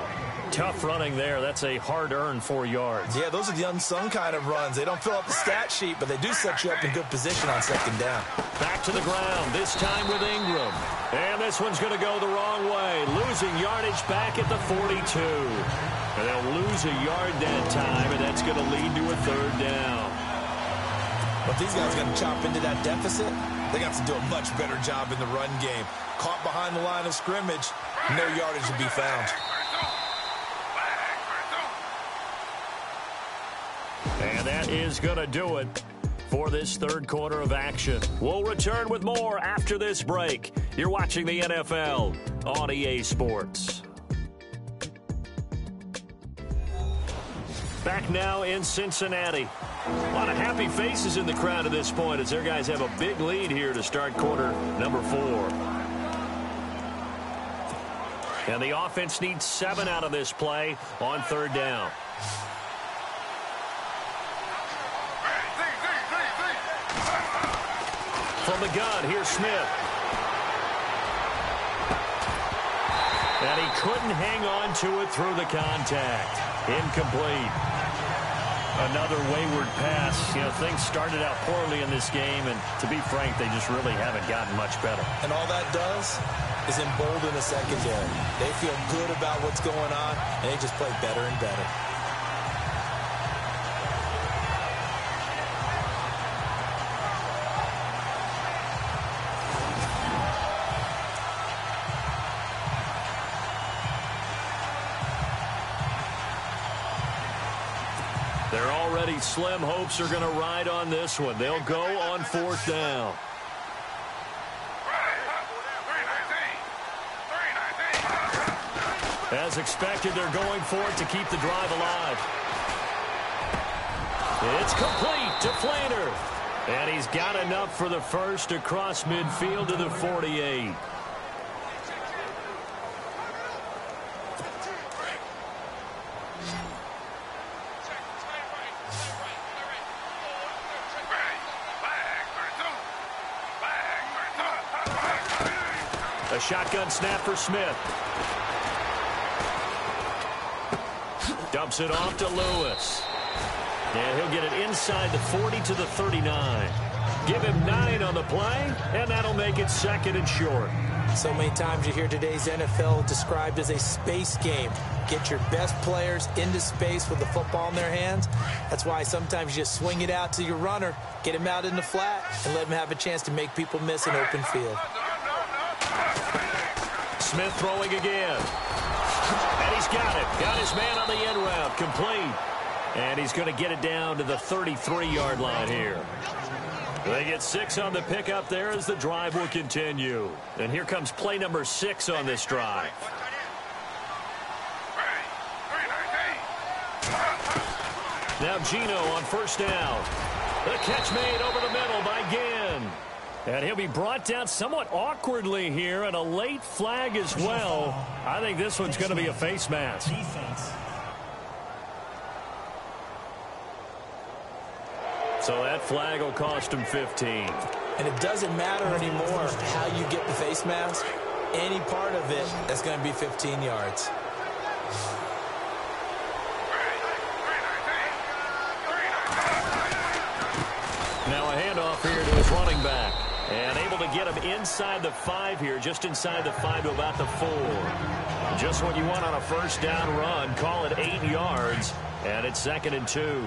Tough running there. That's a hard-earned 4 yards. Yeah, those are the unsung kind of runs. They don't fill up the stat sheet, but they do set you up in good position on second down. Back to the ground, this time with Ingram. And this one's going to go the wrong way. Losing yardage back at the 42. And they'll lose a yard that time, and that's going to lead to a third down. But these guys are going to chop into that deficit. They got to do a much better job in the run game. Caught behind the line of scrimmage, no yardage to be found. And that is going to do it for this third quarter of action. We'll return with more after this break. You're watching the NFL on EA Sports. Back now in Cincinnati. A lot of happy faces in the crowd at this point as their guys have a big lead here to start quarter number 4. And the offense needs 7 out of this play on third down. From the gun, here's Smith. And he couldn't hang on to it through the contact. Incomplete. Another wayward pass. You know, things started out poorly in this game, and to be frank, they just really haven't gotten much better. And all that does is embolden the secondary. They feel good about what's going on, and they just play better and better. Their already slim hopes are going to ride on this one. They'll go on fourth down. As expected, they're going for it to keep the drive alive. It's complete to Flainer. And he's got enough for the first across midfield to the 48. A shotgun snap for Smith. Dumps it off to Lewis. And he'll get it inside the 40 to the 39. Give him 9 on the play, and that'll make it second and short. So many times you hear today's NFL described as a space game. Get your best players into space with the football in their hands. That's why sometimes you just swing it out to your runner, get him out in the flat, and let him have a chance to make people miss an open field. Smith throwing again. And he's got it. Got his man on the end route. Complete. And he's going to get it down to the 33-yard line here. They get 6 on the pickup there as the drive will continue. And here comes play number 6 on this drive. Now Gino on first down. The catch made over the middle by Ginn. And he'll be brought down somewhat awkwardly here, and a late flag as well. I think this one's going to be a face mask. So that flag will cost him 15. And it doesn't matter anymore how you get the face mask. Any part of it, that's going to be 15 yards. Now a handoff here to his running back. And able to get him inside the 5 here, just inside the 5 to about the 4. Just what you want on a first down run. Call it 8 yards, and it's second and 2.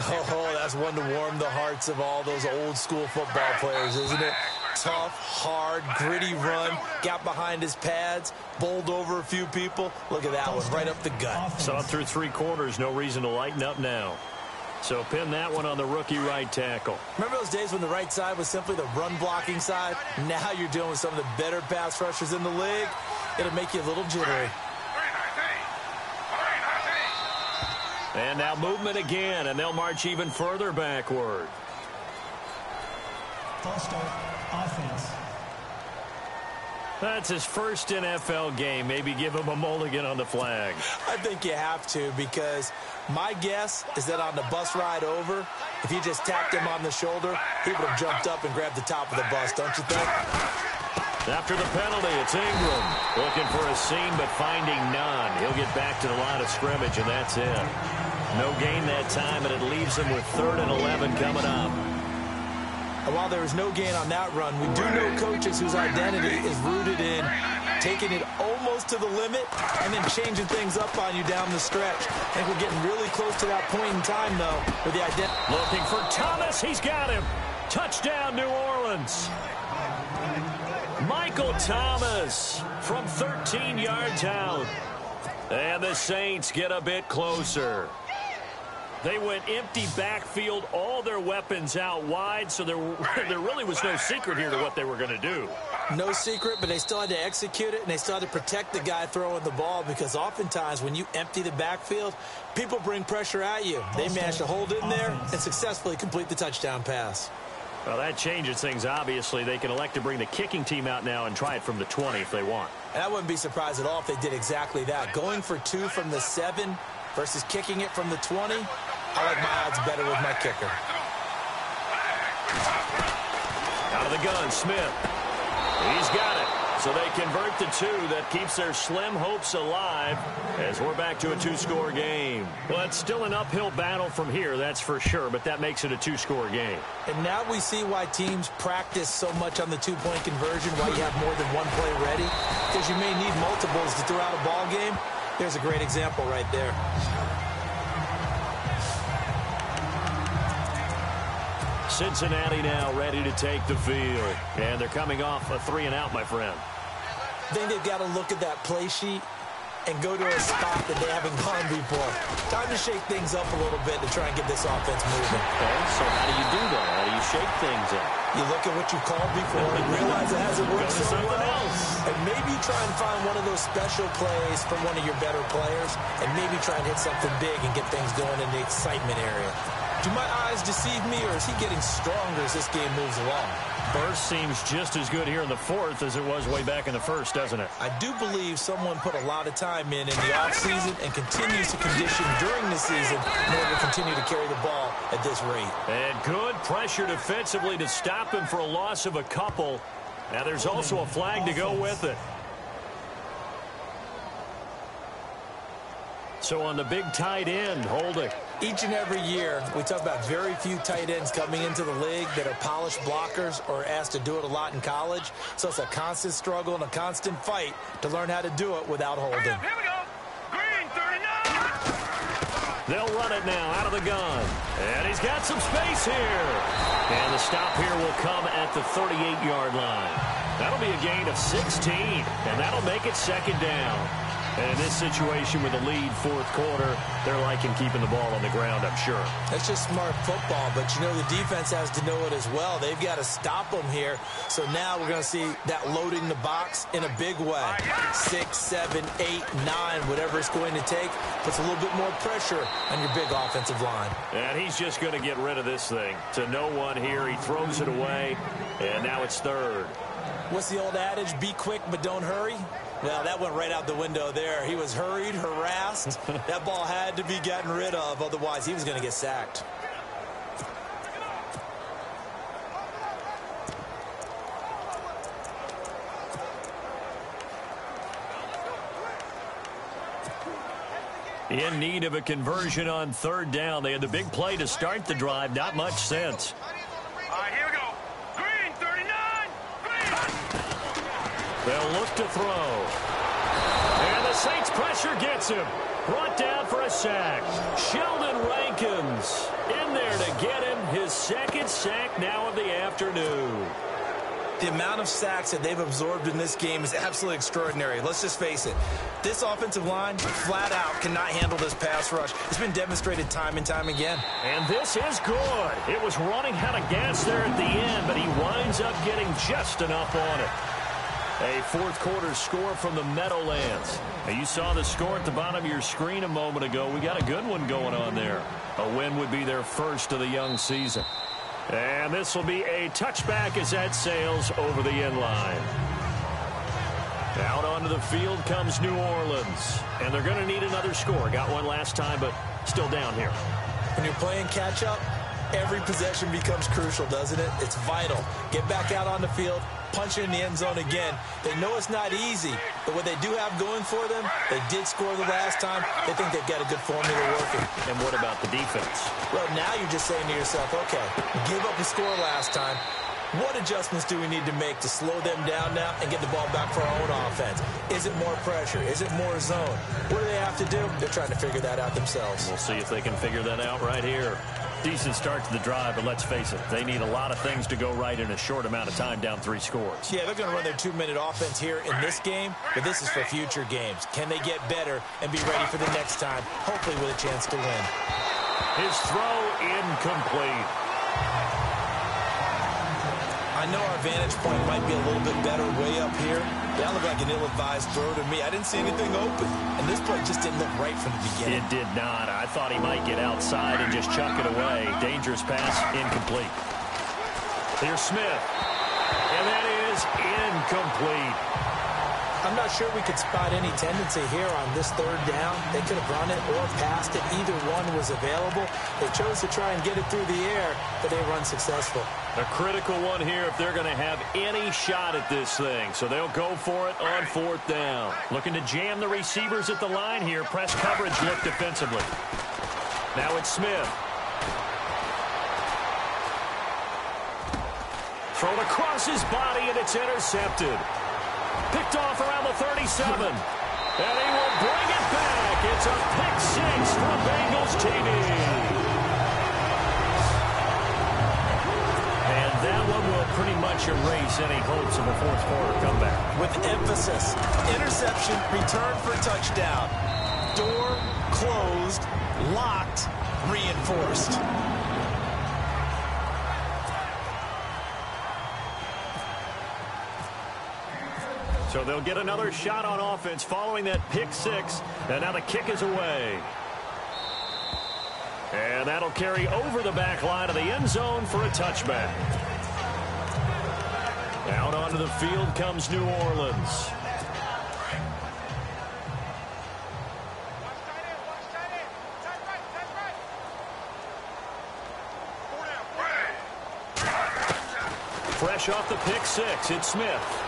Oh, that's one to warm the hearts of all those old school football players, isn't it? Tough, hard, gritty run. Got behind his pads, bowled over a few people. Look at that one, right up the gut. Saw it through 3 quarters. No reason to lighten up now. So pin that one on the rookie right tackle. Remember those days when the right side was simply the run-blocking side? Now you're dealing with some of the better pass rushers in the league. It'll make you a little jittery. And now movement again, and they'll march even further backward. False start, offense. That's his first NFL game. Maybe give him a mulligan on the flag. I think you have to, because my guess is that on the bus ride over, if he just tapped him on the shoulder, he would have jumped up and grabbed the top of the bus, don't you think? After the penalty, it's Ingram looking for a seam but finding none. He'll get back to the line of scrimmage, and that's it. No gain that time, and it leaves him with 3rd and 11 coming up. And while there was no gain on that run, we do know coaches whose identity is rooted in taking it almost to the limit and then changing things up on you down the stretch. I think we're getting really close to that point in time, though, with the identity. Looking for Thomas. He's got him. Touchdown, New Orleans. Michael Thomas from 13 yards out. And the Saints get a bit closer. They went empty backfield, all their weapons out wide, so there really was no secret here to what they were going to do. No secret, but they still had to execute it, and they still had to protect the guy throwing the ball, because oftentimes when you empty the backfield, people bring pressure at you. They managed to hold in there and successfully complete the touchdown pass. Well, that changes things, obviously. They can elect to bring the kicking team out now and try it from the 20 if they want. And I wouldn't be surprised at all if they did exactly that. Going for 2 from the 7 versus kicking it from the 20, I like my odds better with my kicker. Out of the gun, Smith. He's got it. So they convert the 2. That keeps their slim hopes alive as we're back to a 2-score game. Well, it's still an uphill battle from here, that's for sure, but that makes it a 2-score game. And now we see why teams practice so much on the 2-point conversion, why you have more than one play ready, because you may need multiples to throw out a ball game. There's a great example right there. Cincinnati now ready to take the field. And they're coming off a 3-and-out, my friend. I think they've got to look at that play sheet and go to a spot that they haven't gone before. Time to shake things up a little bit to try and get this offense moving. Okay, so how do you do that? How do you shake things up? You look at what you've called before and realize it hasn't worked so well. And maybe try and find one of those special plays from one of your better players, and maybe try and hit something big and get things going in the excitement area. Do my eyes deceive me, or is he getting stronger as this game moves along? Burst seems just as good here in the 4th as it was way back in the 1st, doesn't it? I do believe someone put a lot of time in the offseason and continues to condition during the season in order to continue to carry the ball at this rate. And good pressure defensively to stop him for a loss of a couple. Now there's also a flag to go with it. So on the big tight end, Holding. Each and every year, we talk about very few tight ends coming into the league that are polished blockers or asked to do it a lot in college. So it's a constant struggle and a constant fight to learn how to do it without holding. Here we go. Green 39. They'll run it now out of the gun. And he's got some space here. And the stop here will come at the 38-yard line. That'll be a gain of 16, and that'll make it 2nd down. And in this situation with the lead 4th quarter, they're liking keeping the ball on the ground, I'm sure. That's just smart football, but you know the defense has to know it as well. They've got to stop them here. So now we're going to see that loading the box in a big way. 6, 7, 8, 9, whatever it's going to take, puts a little bit more pressure on your big offensive line. And he's just going to get rid of this thing. To no one here, he throws it away, and now it's 3rd. What's the old adage? Be quick, but don't hurry. Well, that went right out the window there. He was hurried, harassed. That ball had to be gotten rid of, otherwise he was going to get sacked. In need of a conversion on 3rd down. They had the big play to start the drive. Not much sense. All right, here we go. Green 39. They'll look to throw. And the Saints pressure gets him. Brought down for a sack. Sheldon Rankins in there to get him his 2nd sack now of the afternoon. The amount of sacks that they've absorbed in this game is absolutely extraordinary. Let's just face it. This offensive line, flat out, cannot handle this pass rush. It's been demonstrated time and time again. And this is good. It was running out of gas there at the end, but he winds up getting just enough on it. A 4th quarter score from the Meadowlands. Now, you saw the score at the bottom of your screen a moment ago. We got a good one going on there. A win would be their first of the young season. And this will be a touchback as that sails over the end line. Out onto the field comes New Orleans. And they're going to need another score. Got one last time, but still down here. When you're playing catch-up, every possession becomes crucial, doesn't it? It's vital. Get back out on the field, punch it in the end zone again. They know it's not easy, but what they do have going for them, they did score the last time. They think they've got a good formula working. And what about the defense? Well, now you're just saying to yourself, okay, give up a score last time. What adjustments do we need to make to slow them down now and get the ball back for our own offense? Is it more pressure? Is it more zone? What do they have to do? They're trying to figure that out themselves. We'll see if they can figure that out right here. Decent start to the drive, but let's face it, they need a lot of things to go right in a short amount of time, down 3 scores. Yeah, they're going to run their 2-minute offense here in this game, but this is for future games. Can they get better and be ready for the next time, hopefully with a chance to win? His throw incomplete. I know our vantage point might be a little bit better way up here. That looked like an ill-advised throw to me. I didn't see anything open, and this play just didn't look right from the beginning. It did not. I thought he might get outside and just chuck it away. Dangerous pass, incomplete. Here's Smith, and that is incomplete. I'm not sure we could spot any tendency here on this 3rd down. They could have run it or passed it. Either one was available. They chose to try and get it through the air, but they were unsuccessful. A critical one here if they're going to have any shot at this thing. So they'll go for it on 4th down. Looking to jam the receivers at the line here. Press coverage look defensively. Now it's Smith. Thrown across his body, and it's intercepted. Picked off around the 37. And he will bring it back. It's a pick 6 from Bengals TV. And that one will pretty much erase any hopes of a 4th quarter comeback. With emphasis, interception, return for touchdown. Door closed, locked, reinforced. So they'll get another shot on offense following that pick 6. And now the kick is away. And that'll carry over the back line of the end zone for a touchback. Out onto the field comes New Orleans. Fresh off the pick 6, it's Smith.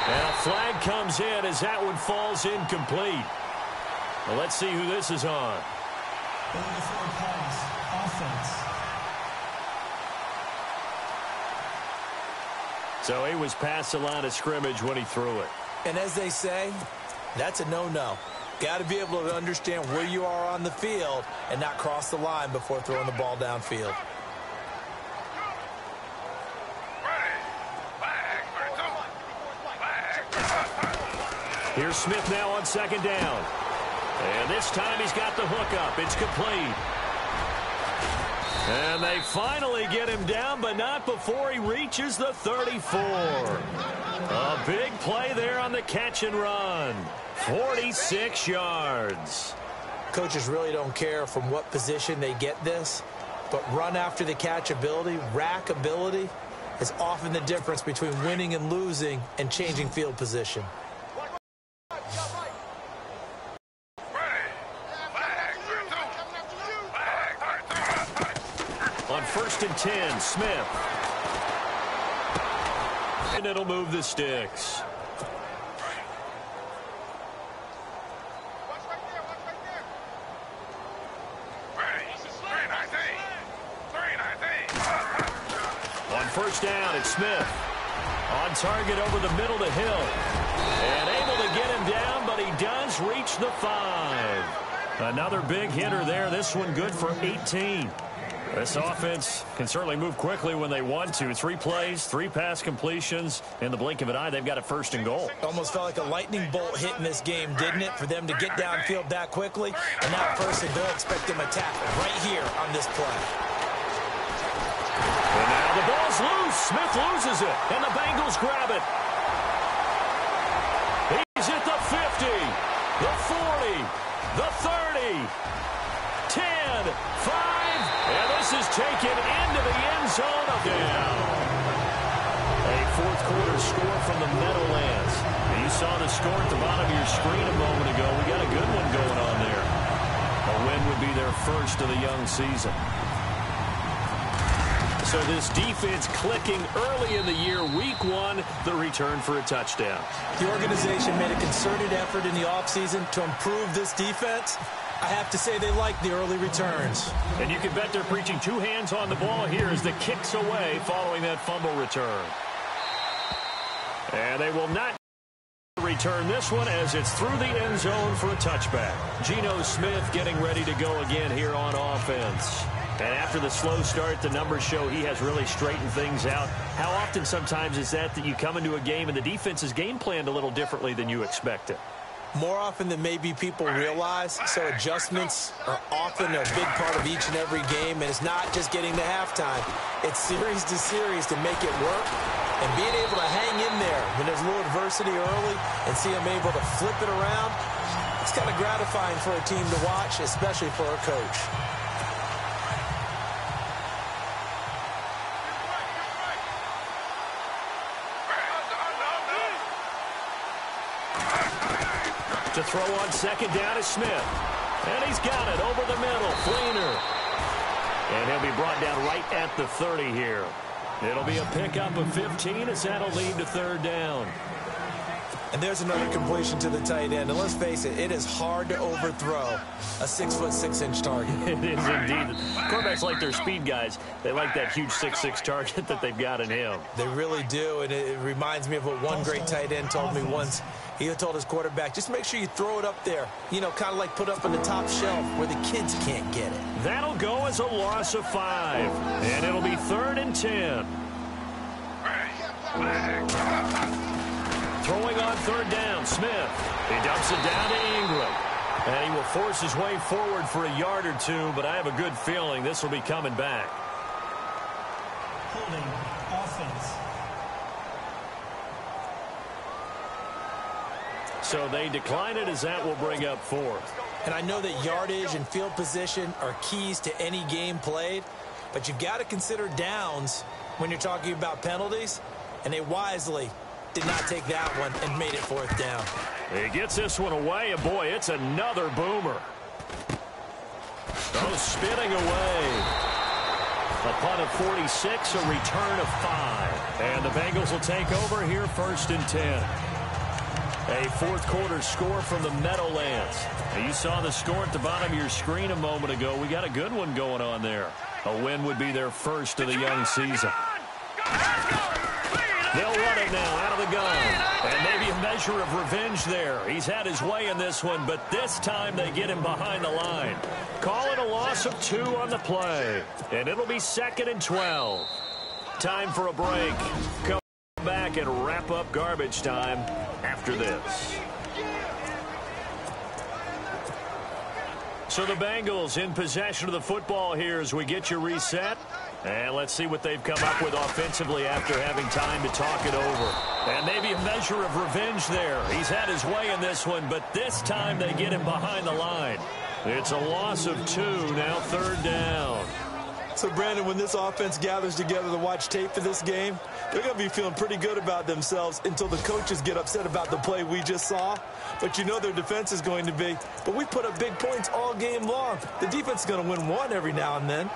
And a flag comes in as that one falls incomplete. Well, let's see who this is on. Pass, offense. So he was past the line of scrimmage when he threw it. And as they say, that's a no-no. Got to be able to understand where you are on the field and not cross the line before throwing the ball downfield. Here's Smith now on 2nd down. And this time he's got the hook up. It's complete. And they finally get him down, but not before he reaches the 34. A big play there on the catch and run. 46 yards. Coaches really don't care from what position they get this, but run after the catch ability, rack ability, is often the difference between winning and losing and changing field position. On 1st and 10, Smith. And it'll move the sticks. On 1st down, it's Smith. On target over the middle to Hill. And able to get him down, but he does reach the 5. Another big hitter there. This one good for 18. This offense can certainly move quickly when they want to. 3 plays, 3 pass completions. In the blink of an eye, they've got it 1st and goal. Almost felt like a lightning bolt hit in this game, didn't it, for them to get downfield that quickly? And now 1st and goal, expect them to tackle right here on this play. And now the ball's loose. Smith loses it, and the Bengals grab it. He's at the 50, the 40, the 30, 10, 5, and this is taken into the end zone of down. score from the Meadowlands. You saw the score at the bottom of your screen a moment ago. We got a good one going on there. A win would be their first of the young season. So this defense clicking early in the year. Week 1, the return for a touchdown. The organization made a concerted effort in the offseason to improve this defense. I have to say they like the early returns. And you can bet they're preaching 2 hands on the ball here as the kick's away following that fumble return. And they will not return this one as it's through the end zone for a touchback. Geno Smith getting ready to go again here on offense. And after the slow start, the numbers show he has really straightened things out. How often sometimes is that you come into a game and the defense is game planned a little differently than you expected? More often than maybe people realize, so adjustments are often a big part of each and every game, and it's not just getting to halftime. It's series to series to make it work, and being able to hang in there when there's a little adversity early and see them able to flip it around, it's kind of gratifying for a team to watch, especially for a coach. To throw on second down is Smith. And he's got it over the middle. Fleener. And he'll be brought down right at the 30 here. It'll be a pickup of 15 as that'll lead to third down. And there's another completion to the tight end. And let's face it, it is hard to overthrow a 6'6" target. It is indeed. Quarterbacks like their speed guys. They like that huge 6'6" target that they've got in him. They really do, and it reminds me of what one great tight end told me once. He told his quarterback, just make sure you throw it up there. You know, kind of like put up on the top shelf where the kids can't get it. That'll go as a loss of 5. And it'll be 3rd and 10. Throwing on third down, Smith. He dumps it down to Ingram. And he will force his way forward for a yard or 2, but I have a good feeling this will be coming back. Holding offense. So they decline it as that will bring up 4th. And I know that yardage and field position are keys to any game played, but you've got to consider downs when you're talking about penalties, and they wisely did not take that one and made it 4th down. He gets this one away, and boy, it's another boomer. Oh, spinning away. A punt of 46, a return of 5. And the Bengals will take over here 1st and 10. A 4th quarter score from the Meadowlands. Now, you saw the score at the bottom of your screen a moment ago. We got a good one going on there. A win would be their first of the young season. They'll run it now out of the gun. And maybe a measure of revenge there. He's had his way in this one, but this time they get him behind the line. Call it a loss of 2 on the play. And it'll be 2nd and 12. Time for a break. Come back and wrap up garbage time after this. So the Bengals in possession of the football here as we get you reset. And let's see what they've come up with offensively after having time to talk it over. And maybe a measure of revenge there. He's had his way in this one, but this time they get him behind the line. It's a loss of 2, now 3rd down. So, Brandon, when this offense gathers together to watch tape for this game, they're going to be feeling pretty good about themselves until the coaches get upset about the play we just saw. But you know their defense is going to be. But we put up big points all game long. The defense is going to win one every now and then.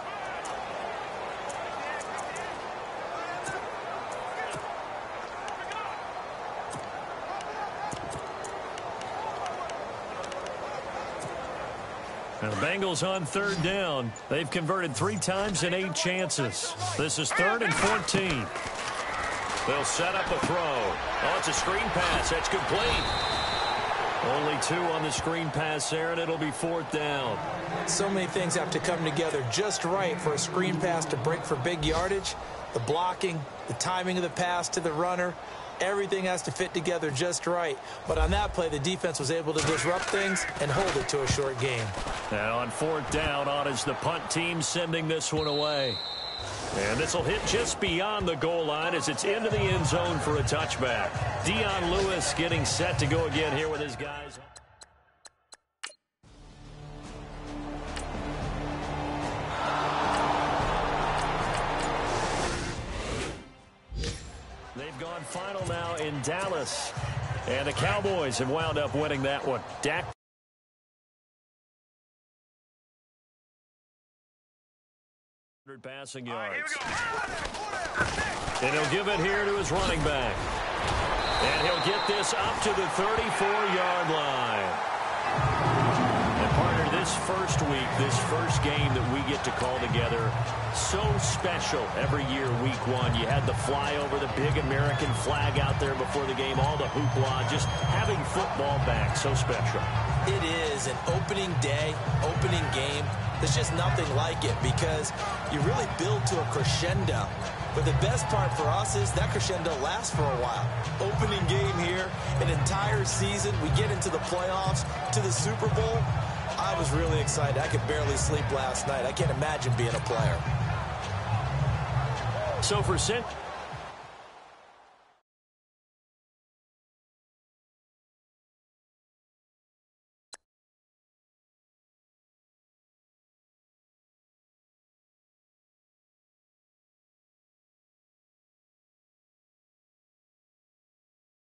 And the Bengals on 3rd down. They've converted 3 times in 8 chances. This is 3rd and 14. They'll set up a throw. Oh, it's a screen pass. That's complete. Only 2 on the screen pass there, and it'll be 4th down. So many things have to come together just right for a screen pass to break for big yardage. The blocking, the timing of the pass to the runner, everything has to fit together just right. But on that play, the defense was able to disrupt things and hold it to a short game. And on 4th down, on is the punt team sending this one away. And this will hit just beyond the goal line as it's into the end zone for a touchback. Dion Lewis getting set to go again here with his guys. They've gone on final now in Dallas. And the Cowboys have wound up winning that one. Dak passing yards. And he'll give it here to his running back. And he'll get this up to the 34-yard line. And partner, this first week, this first game that we get to call together, so special every year, week one. You had the flyover, the big American flag out there before the game, all the hoopla, just having football back, so special. It is an opening day, opening game. There's just nothing like it because you really build to a crescendo. But the best part for us is that crescendo lasts for a while. Opening game here, an entire season. We get into the playoffs, to the Super Bowl. I was really excited. I could barely sleep last night. I can't imagine being a player. So for